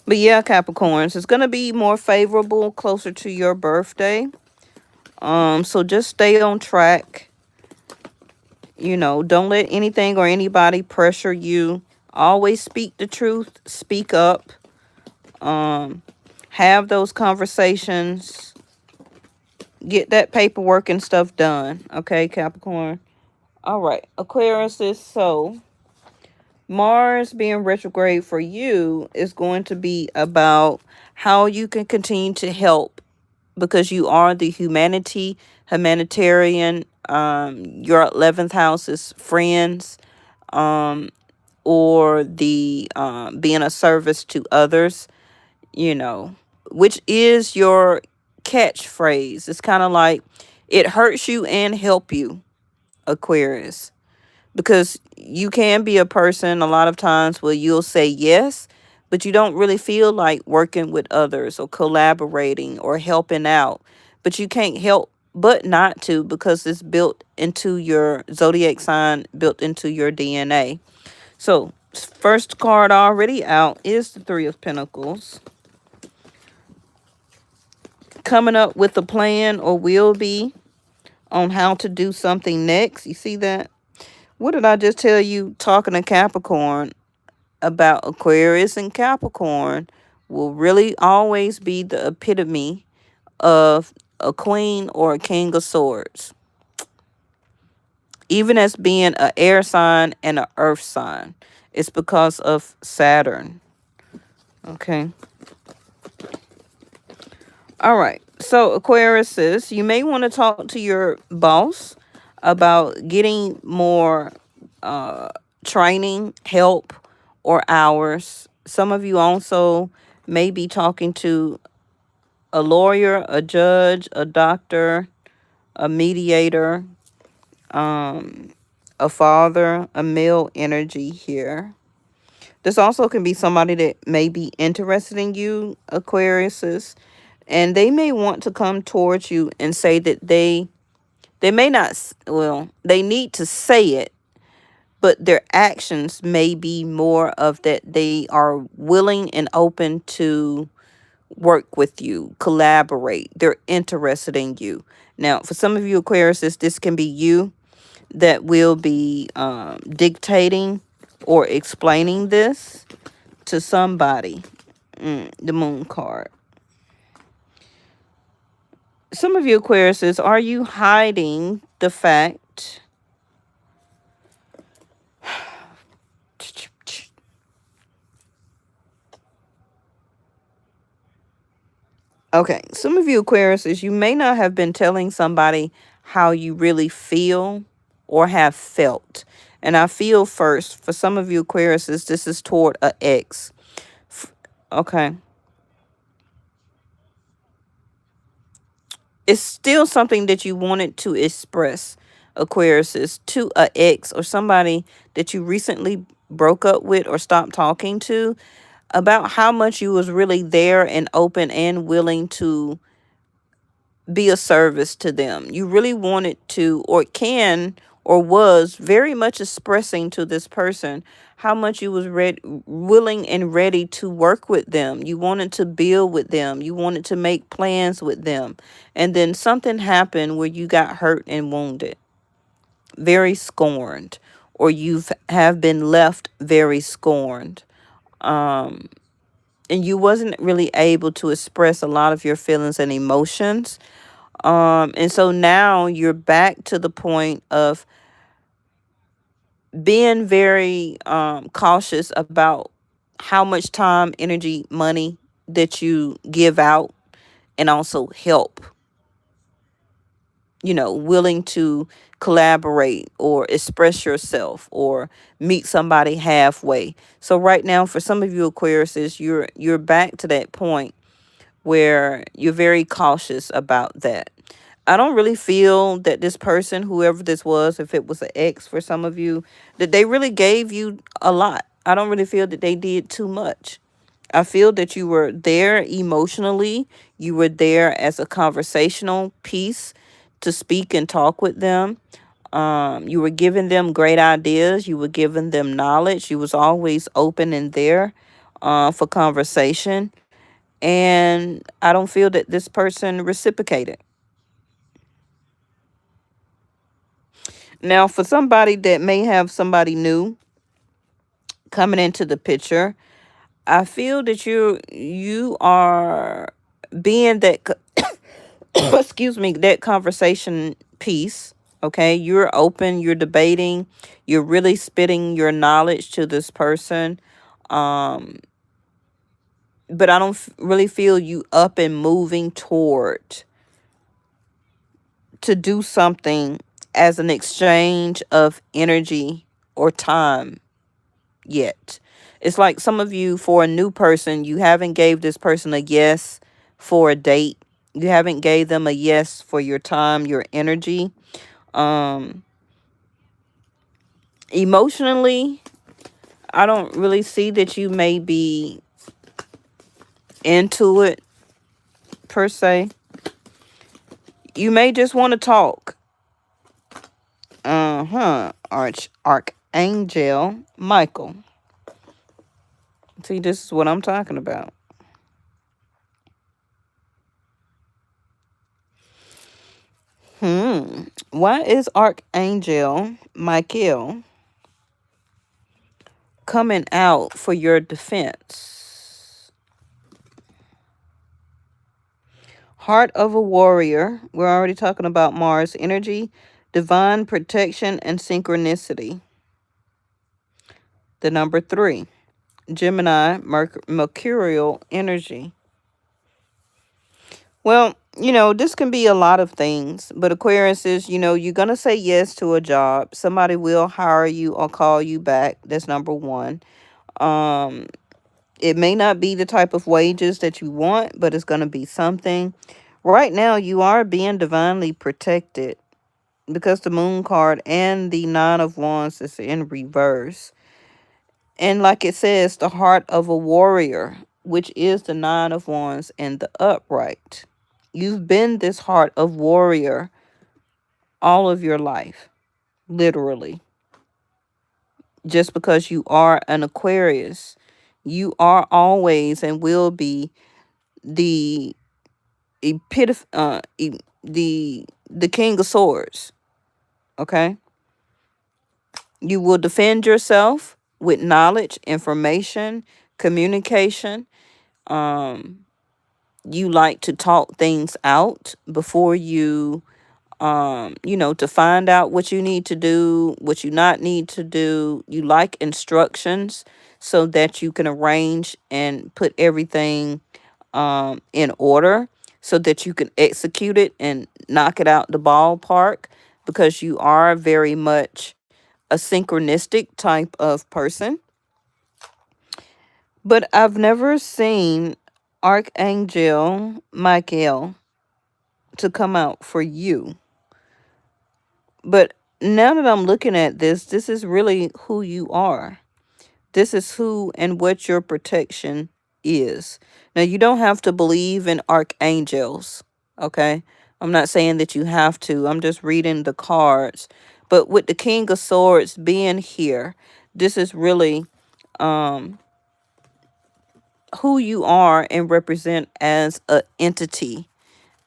But yeah, Capricorns, it's going to be more favorable closer to your birthday. So just stay on track. You know, don't let anything or anybody pressure you. Always speak the truth. Speak up. Have those conversations. Get that paperwork and stuff done. Okay, Capricorn. All right, Aquarius is so. Mars being retrograde for you is going to be about how you can continue to help, because you are the humanitarian. Your 11th house is friends, um, or the being a service to others, you know, which is your catchphrase. It's kind of like it hurts you and help you, Aquarius, because you can be a person a lot of times where you'll say yes, but you don't really feel like working with others or collaborating or helping out. But you can't help but not to, because it's built into your zodiac sign, built into your DNA. So, first card already out is the Three of Pentacles. Coming up with a plan, or will be, on how to do something next. You see that? What did I just tell you? Talking to Capricorn about Aquarius and Capricorn will really always be the epitome of a queen or a king of swords, even as being an air sign and an earth sign. It's because of Saturn. Okay. All right. So, Aquarius, you may want to talk to your boss about getting more training, help, or hours. Some of you also may be talking to a lawyer, a judge, a doctor, a mediator, a father, a male energy here. This also can be somebody that may be interested in you, Aquariuses, and they may want to come towards you and say that they may not, well, they need to say it, but their actions may be more of that they are willing and open to work with you, collaborate. They're interested in you. Now, for some of you Aquariuses, this can be you that will be dictating or explaining this to somebody. The Moon card. Some of you Aquariuses, are you hiding the fact? Okay, some of you Aquariuses, you may not have been telling somebody how you really feel or have felt. And I feel first, for some of you Aquariuses, this is toward a ex. Okay. It's still something that you wanted to express, Aquariuses, to a ex or somebody that you recently broke up with or stopped talking to, about how much you was really there and open and willing to be a service to them. You really wanted to, or can, or was very much expressing to this person how much you was willing and ready to work with them. You wanted to build with them. You wanted to make plans with them. And then something happened where you got hurt and wounded, very scorned, or you have been left very scorned. And you wasn't really able to express a lot of your feelings and emotions. And so now you're back to the point of being very cautious about how much time, energy, money that you give out, and also help, willing to collaborate or express yourself or meet somebody halfway. So right now, for some of you Aquariuses, you're back to that point where you're very cautious about that. I don't really feel that this person, whoever this was, if it was an ex for some of you, that they really gave you a lot. I don't really feel that they did too much. I feel that you were there emotionally. You were there as a conversational piece to speak and talk with them. You were giving them great ideas. You were giving them knowledge. You was always open and there for conversation. And I don't feel that this person reciprocated. Now, for somebody that may have somebody new coming into the picture, I feel that you are being that excuse me, that conversation piece. Okay, you're open, you're debating, you're really spitting your knowledge to this person. Um, but I don't really feel you up and moving toward to do something as an exchange of energy or time yet. It's like some of you, for a new person, you haven't gave this person a yes for a date. You haven't gave them a yes for your time, your energy. Um, Emotionally, I don't really see that you may be into it per se. You may just want to talk. Archangel Michael. See, this is what I'm talking about. Why is Archangel Michael coming out for your defense? Heart of a warrior. We're already talking about Mars energy, divine protection, and synchronicity. The number 3, Gemini, mercurial energy. Well, this can be a lot of things, but Aquarius is, you're going to say yes to a job. Somebody will hire you or call you back. That's number 1. Um, it may not be the type of wages that you want, but it's going to be something. Right now, you are being divinely protected because the moon card and the 9 of Wands is in reverse. And like it says, the heart of a warrior, which is the 9 of Wands and the upright. You've been this heart of warrior all of your life, literally. Just because you are an Aquarius, you are always and will be the the King of Swords. Okay, you will defend yourself with knowledge, information, communication. You like to talk things out before you to find out what you need to do, what you not need to do. You like instructions so that you can arrange and put everything in order so that you can execute it and knock it out the ballpark, because you are very much a synchronistic type of person. But I've never seen Archangel Michael to come out for you. But now that I'm looking at this is really who you are. This is who and what your protection is. Now, you don't have to believe in archangels, okay? I'm not saying that you have to. I'm just reading the cards. But with the King of Swords being here, this is really who you are and represent as a entity,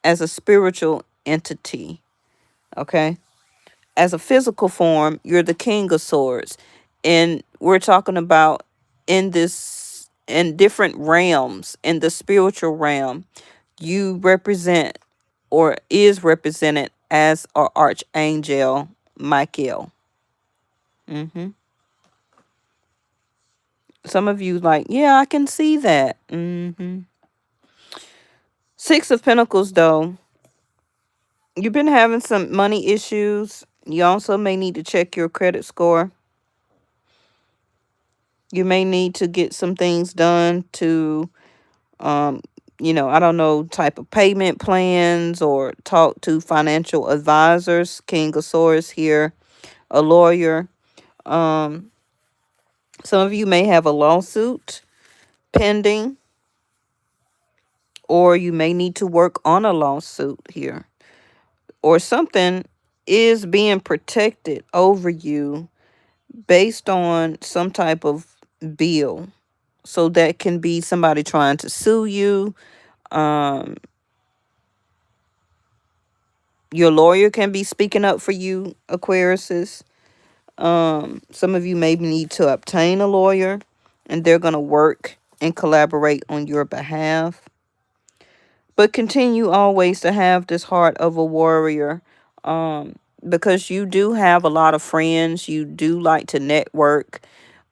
as a spiritual entity, okay? As a physical form, you're the King of Swords. And we're talking about in different realms, in the spiritual realm, you represent or is represented as our Archangel Michael. Some of you like, yeah, I can see that. 6 of Pentacles, though. You've been having some money issues. You also may need to check your credit score. You may need to get some things done to, I don't know, type of payment plans or talk to financial advisors. King of Swords here, a lawyer. Some of you may have a lawsuit pending, or you may need to work on a lawsuit here, or something is being protected over you based on some type of bill. So that can be somebody trying to sue you. Your lawyer can be speaking up for you, Aquariuses. Some of you may need to obtain a lawyer, and they're going to work and collaborate on your behalf. But continue always to have this heart of a warrior. because you do have a lot of friends. You do like to network.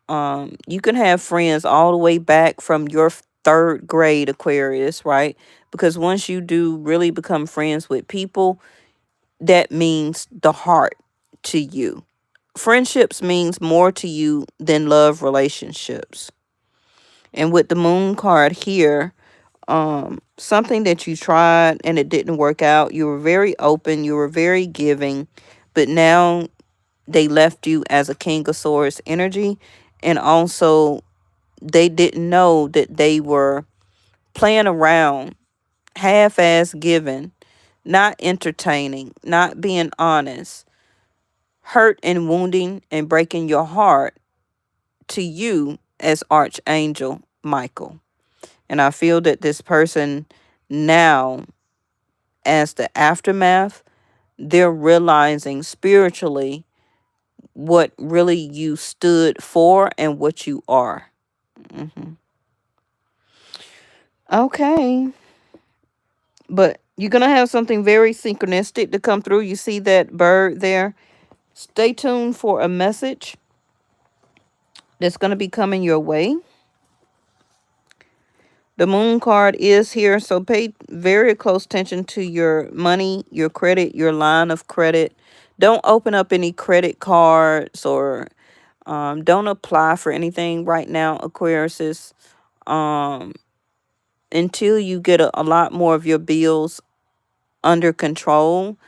You can have friends all the way back from your third grade, Aquarius, right? Because once you do really become friends with people, that means the heart to you. Friendships means more to you than love relationships. And with the moon card here, something that you tried and it didn't work out, you were very open, you were very giving, but now they left you as a king of swords energy. And also they didn't know that they were playing around, half-ass giving, not entertaining, not being honest, hurt and wounding and breaking your heart to you as Archangel Michael. And I feel that this person now, as the aftermath, they're realizing spiritually what really you stood for and what you are. hmm Okay. But you're going to have something very synchronistic to come through. You see that bird there? Stay tuned for a message that's going to be coming your way. The moon card is here, so pay very close attention to your money, your credit, your line of credit. Don't open up any credit cards or don't apply for anything right now, Aquarius, um, until you get a lot more of your bills under control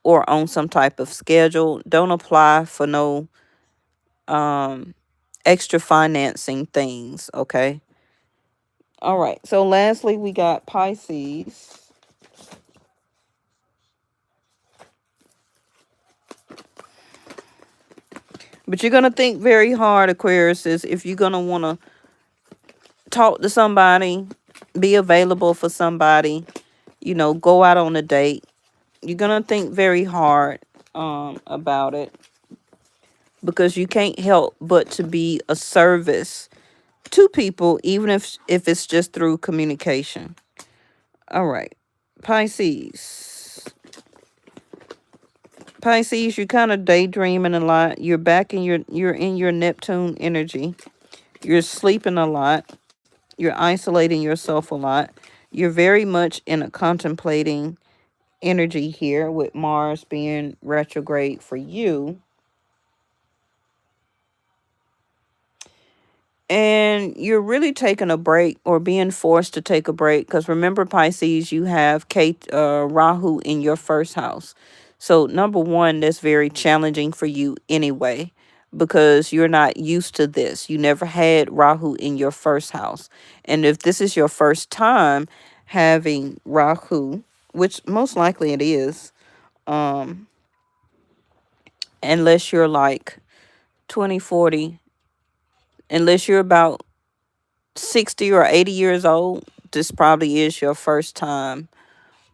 or on some type of schedule. Don't apply for no um, extra financing things, okay? All right. So lastly, we got Pisces. But you're going to think very hard, Aquarius, is if you're going to want to talk to somebody, be available for somebody, go out on a date. You're going to think very hard about it, because you can't help but to be a service to people, even if it's just through communication. All right. Pisces. Pisces, you're kind of daydreaming a lot. You're back in you're in your Neptune energy. You're sleeping a lot. You're isolating yourself a lot. You're very much in a contemplating energy here, with Mars being retrograde for you. And you're really taking a break, or being forced to take a break, because remember, Pisces, you have Rahu in your first house. So number one, that's very challenging for you anyway, because you're not used to this. You never had Rahu in your first house. And if this is your first time having Rahu, which most likely it is, um, unless you're like 20, 40, unless you're about 60 or 80 years old, this probably is your first time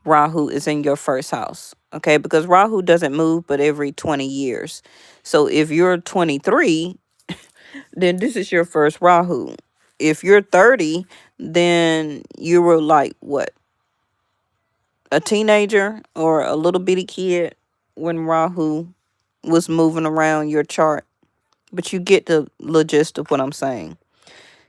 Rahu is in your first house. Okay, because Rahu doesn't move but every 20 years. So if you're 23, then this is your first Rahu. If you're 30, then you were like what? A teenager or a little bitty kid when Rahu was moving around your chart. But you get the gist of what I'm saying.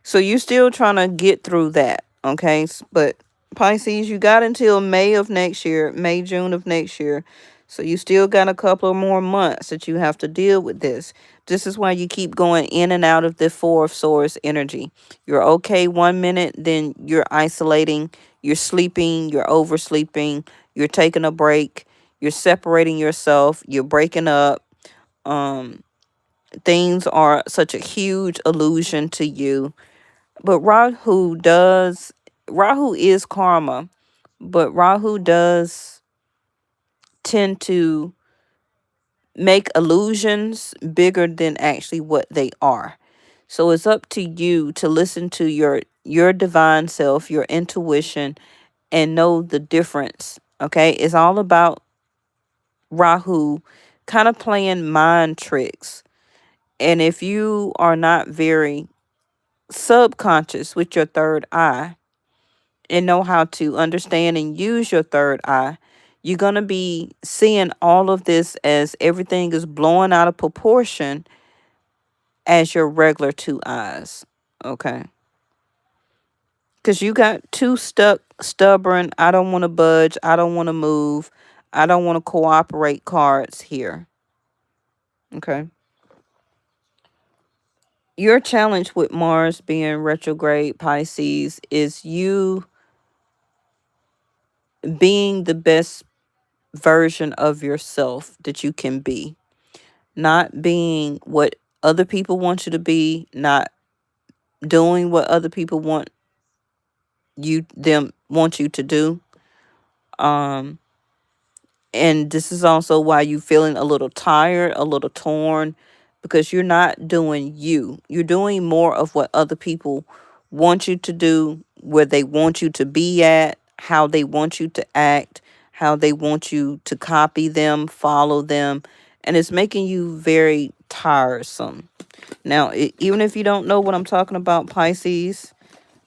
So you're still trying to get through that, okay? But Pisces, you got until May of next year, May, June of next year. So you still got a couple of more months that you have to deal with this. This is why you keep going in and out of the Four of Swords energy. You're okay 1 minute, then you're isolating, you're sleeping, you're oversleeping, you're taking a break, you're separating yourself, you're breaking up. Um, Things are such a huge illusion to you. But Rahu is karma, but Rahu does tend to make illusions bigger than actually what they are. So it's up to you to listen to your divine self, your intuition, and know the difference. Okay? It's all about Rahu kind of playing mind tricks. And if you are not very subconscious with your third eye, and know how to understand and use your third eye, You're going to be seeing all of this as everything is blowing out of proportion as your regular two eyes. Okay. Because you got two stuck, stubborn, I don't want to budge, I don't want to move, I don't want to cooperate cards here. Okay. Your challenge with Mars being retrograde Pisces is you being the best version of yourself that you can be, not being what other people want you to be, not doing what other people want you to do. Um and this is also why you feeling a little tired, a little torn, because you're not doing you. You're doing more of what other people want you to do, where they want you to be at, how they want you to act, how they want you to copy them, follow them, and it's making you very tiresome. Now, even if you don't know what I'm talking about, Pisces,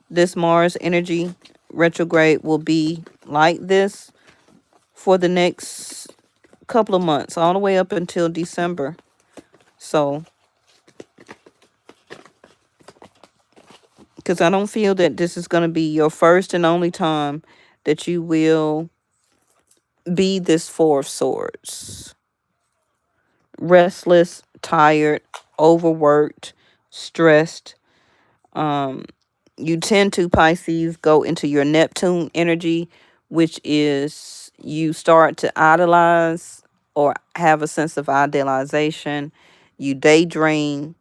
this Mars energy retrograde will be like this for the next couple of months, all the way up until December. So, because I don't feel that this is going to be your first and only time that you will be this Four of Swords. Restless, tired, overworked, stressed. Um, you tend to, Pisces, go into your Neptune energy, which is you start to idolize or have a sense of idealization. You daydream.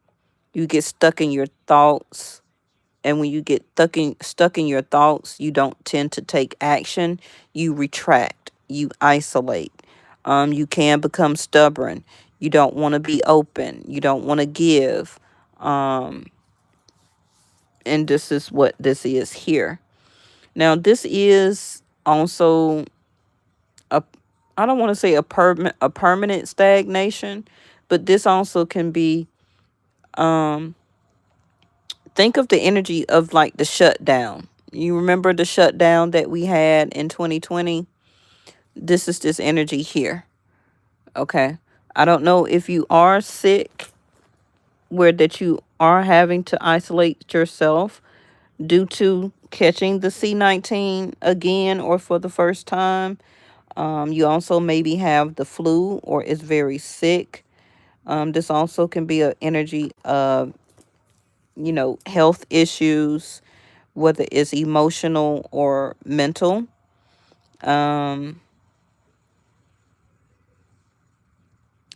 You get stuck in your thoughts. And when you get stuck in your thoughts, you don't tend to take action. You retract. You isolate. You can become stubborn. You don't want to be open. You don't want to give. Um, and this is what this is here. Now, this is also a, I don't want to say a permanent stagnation, but this also can be, um, think of the energy of like the shutdown. You remember the shutdown that we had in 2020? This is this energy here. Okay. I don't know if you are sick, where that you are having to isolate yourself due to catching the C-19 again or for the first time. You also maybe have the flu or is very sick. This also can be an energy of, health issues, whether it's emotional or mental. Um,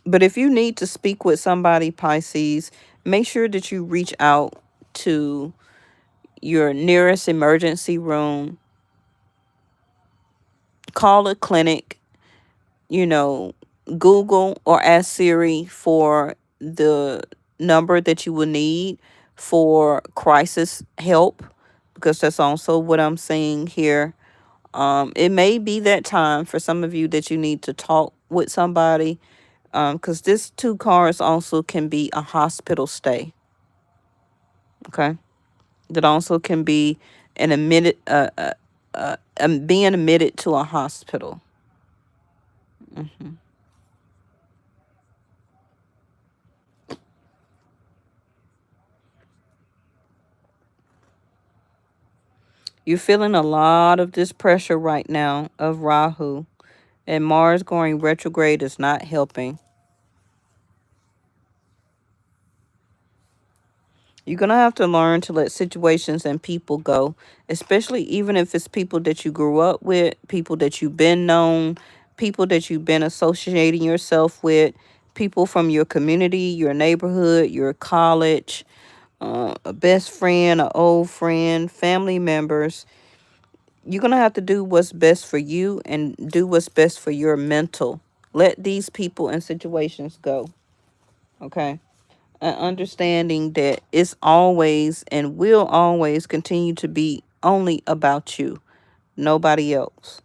but if you need to speak with somebody, Pisces, make sure that you reach out to your nearest emergency room, call a clinic, you know, Google or ask Siri for the number that you will need for crisis help, because that's also what I'm seeing here. It may be that time for some of you that you need to talk with somebody, because this two cards also can be a hospital stay. Okay, that also can be an being admitted to a hospital. hmm You're feeling a lot of this pressure right now of Rahu, and Mars going retrograde is not helping. You're going to have to learn to let situations and people go, especially even if it's people that you grew up with, people that you've been known, people that you've been associating yourself with, people from your community, your neighborhood, your college, a best friend, an old friend, family members. You're going to have to do what's best for you and do what's best for your mental. Let these people and situations go. Okay. And understanding that it's always and will always continue to be only about you, nobody else.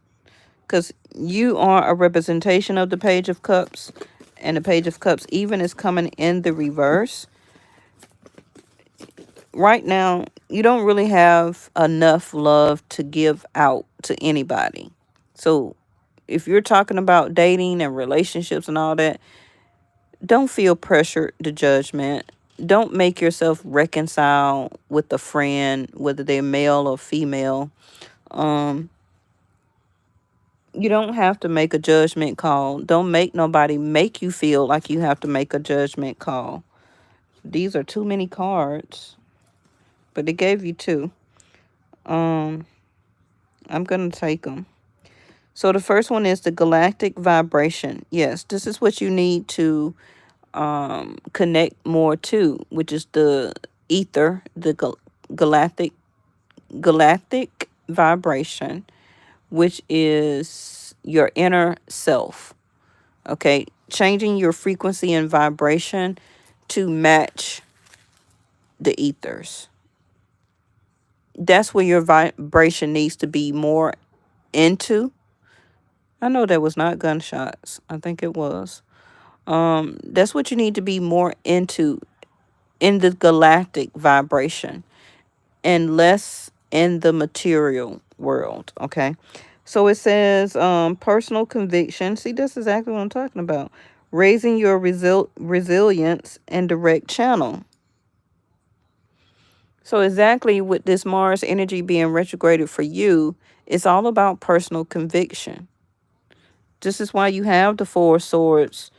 Because you are a representation of the Page of Cups, and the Page of Cups even is coming in the reverse. Right now, you don't really have enough love to give out to anybody. So if you're talking about dating and relationships and all that, don't feel pressured to judgment. Don't make yourself reconcile with a friend, whether they're male or female. Um, you don't have to make a judgment call. Don't make nobody make you feel like you have to make a judgment call. These are too many cards, but they gave you two. Um, I'm gonna take them. So the first one is the galactic vibration. Yes, this is what you need to connect more to, which is the ether, the galactic vibration, which is your inner self. Okay, changing your frequency and vibration to match the ethers. That's where your vibration needs to be more into. I know that was not gunshots. I think it was. That's what you need to be more into in the galactic vibration and less in the material world. Okay. So it says personal conviction. See, that's exactly what I'm talking about. Raising your resilience and direct channel. So exactly with this Mars energy being retrograded for you, it's all about personal conviction. This is why you have the Four of Swords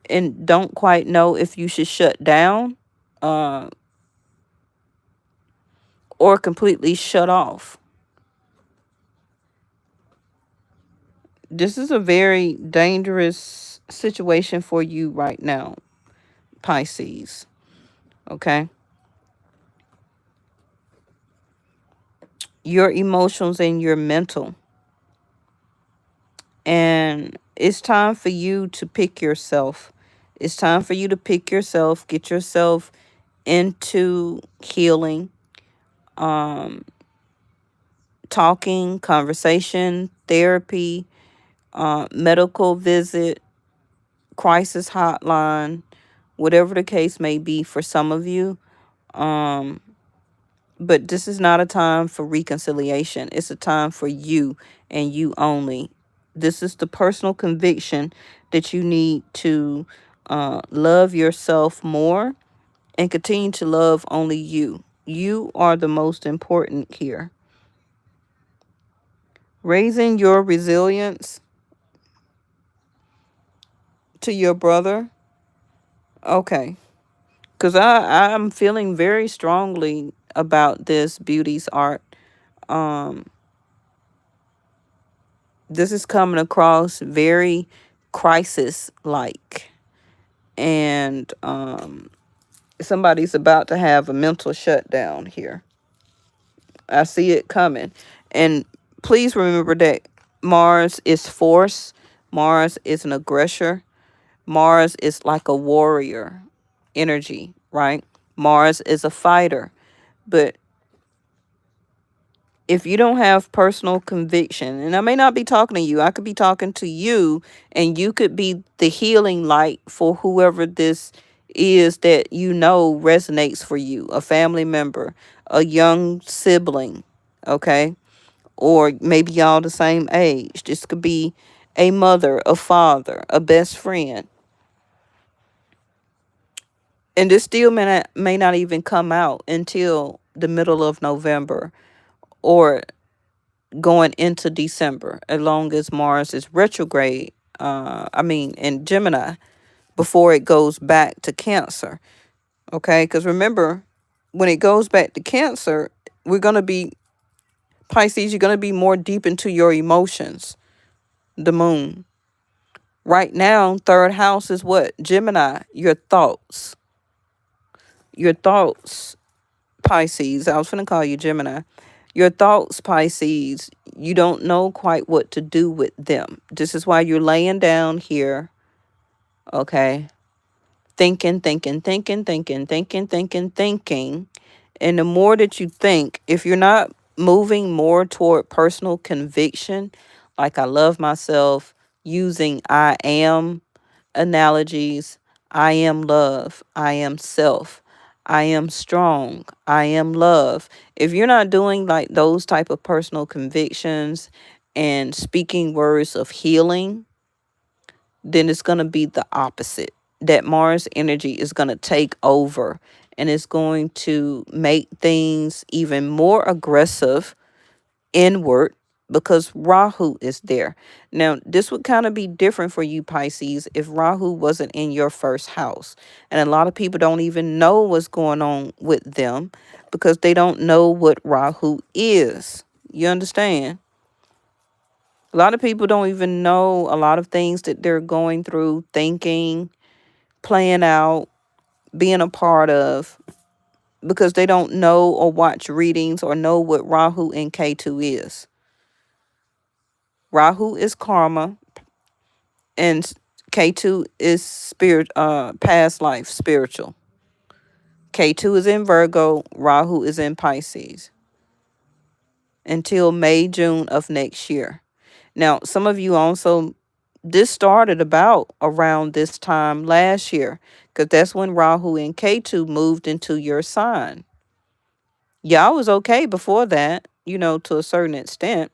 and don't quite know if you should shut down uh, or completely shut off. This is a very dangerous situation for you right now, Pisces. Okay? Your emotions and your mental. And it's time for you to pick yourself. It's time for you to pick yourself, get yourself into healing, talking, conversation, therapy, medical visit, crisis hotline, whatever the case may be for some of you. But this is not a time for reconciliation. It's a time for you and you only. This is the personal conviction that you need to love yourself more and continue to love only you. You are the most important here. Raising your resilience to your brother. Okay. Because I'm feeling very strongly about this beauty's art. This is coming across very crisis-like. And somebody's about to have a mental shutdown here. I see it coming. And please remember that Mars is force. Mars is an aggressor. Mars is like a warrior energy, right? Mars is a fighter. But if you don't have personal conviction, and I may not be talking to you, I could be talking to you, and you could be the healing light for whoever this is that you know resonates for you, a family member, a young sibling, okay? Or maybe y'all the same age. This could be a mother, a father, a best friend. And this still may not even come out until the middle of November or going into December, as long as Mars is retrograde, in Gemini, before it goes back to Cancer. Okay, because remember, when it goes back to Cancer, we're going to be, Pisces, you're going to be more deep into your emotions, the moon. Right now, third house is what? Gemini, your thoughts. Your thoughts, Pisces. I was going to call you Gemini. Your thoughts, Pisces, you don't know quite what to do with them. This is why you're laying down here, okay? Thinking. And the more that you think, if you're not moving more toward personal conviction, like I love myself, using I am analogies, I am love, I am self, I am strong, I am love. If you're not doing like those type of personal convictions and speaking words of healing, then it's going to be the opposite. That Mars energy is going to take over and it's going to make things even more aggressive inward because Rahu is there. Now, this would kind of be different for you, Pisces, if Rahu wasn't in your first house. And a lot of people don't even know what's going on with them because they don't know what Rahu is. You understand? A lot of people don't even know a lot of things that they're going through, thinking, playing out, being a part of, because they don't know or watch readings or know what Rahu and Ketu is. Rahu is karma and Ketu is spirit, past life, spiritual. Ketu is in Virgo, Rahu is in Pisces until May, June of next year. Now, some of you also, this started about around this time last year because that's when Rahu and Ketu moved into your sign. Y'all was okay before that, to a certain extent,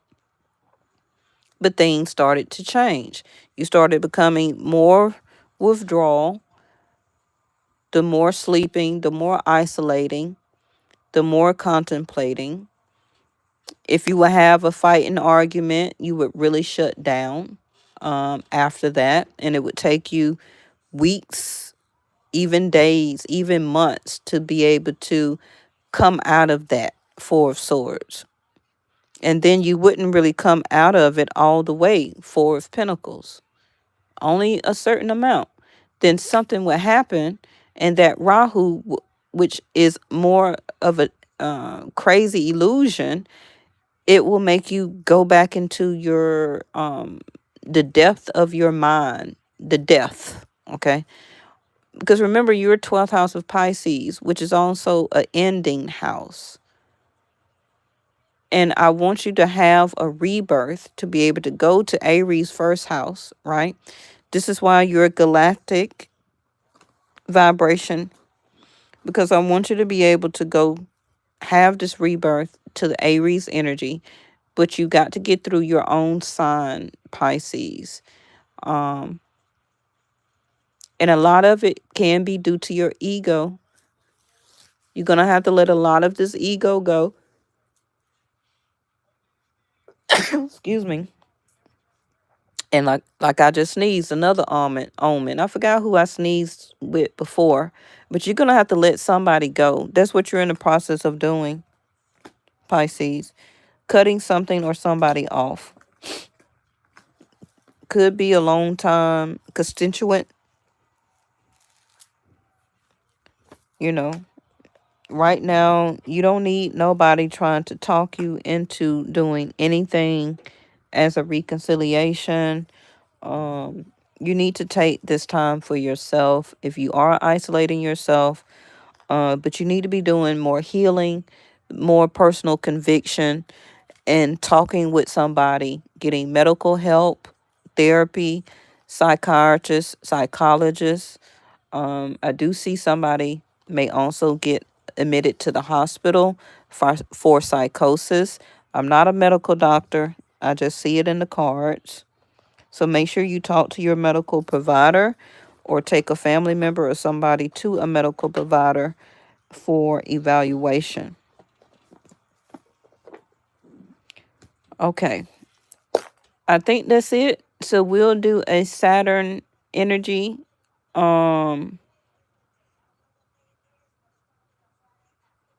but things started to change. You started becoming more withdrawal, the more sleeping, the more isolating, the more contemplating. If you would have a fight and argument, you would really shut down after that, and it would take you weeks, even days, even months to be able to come out of that Four of Swords. And then you wouldn't really come out of it all the way, Four of Pentacles, only a certain amount. Then something would happen, and that Rahu, which is more of a crazy illusion, it will make you go back into your the depth of your mind, the depth, okay? Because remember, you're 12th house of Pisces, which is also an ending house. And I want you to have a rebirth to be able to go to Aries' first house, right? This is why you're a galactic vibration, because I want you to be able to go have this rebirth to the Aries energy, but you got to get through your own sign, Pisces. And a lot of it can be due to your ego. You're going to have to let a lot of this ego go. Excuse me. And like I just sneezed, another omen. I forgot who I sneezed with before, but you're going to have to let somebody go. That's what you're in the process of doing, Pisces. Cutting something or somebody off. Could be a long time constituent, Right now, you don't need nobody trying to talk you into doing anything as a reconciliation. You need to take this time for yourself if you are isolating yourself, but you need to be doing more healing, more personal conviction, and talking with somebody, getting medical help, therapy, psychiatrist, psychologist. I do see somebody may also get admitted to the hospital for psychosis. I'm not a medical doctor. I just see it in the cards. So make sure you talk to your medical provider or take a family member or somebody to a medical provider for evaluation. Okay. I think that's it. So we'll do a Saturn energy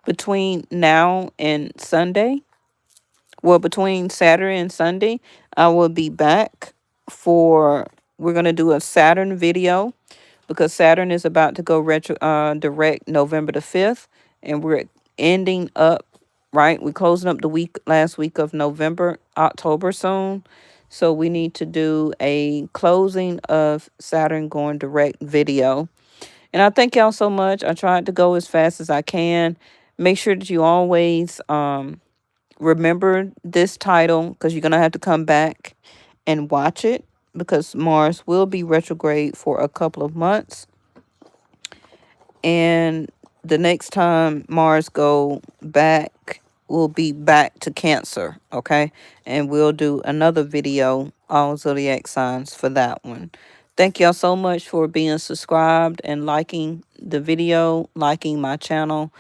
between now and Sunday. Well, between Saturday and Sunday, I will be back we're going to do a Saturn video because Saturn is about to go direct November the 5th, and we're ending up, right? We're closing up the last week of October soon. So we need to do a closing of Saturn going direct video. And I thank y'all so much. I tried to go as fast as I can. Make sure that you always remember this title, because you're going to have to come back and watch it, because Mars will be retrograde for a couple of months. And the next time Mars go back will be back to Cancer, okay? And we'll do another video, all zodiac signs, for that one. Thank y'all so much for being subscribed and liking the video, liking my channel,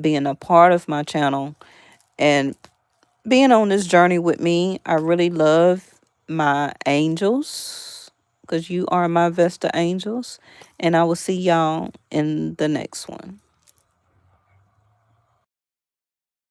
being a part of my channel, and being on this journey with me. I really love my angels, because you are my Vesta angels. And I will see y'all in the next one.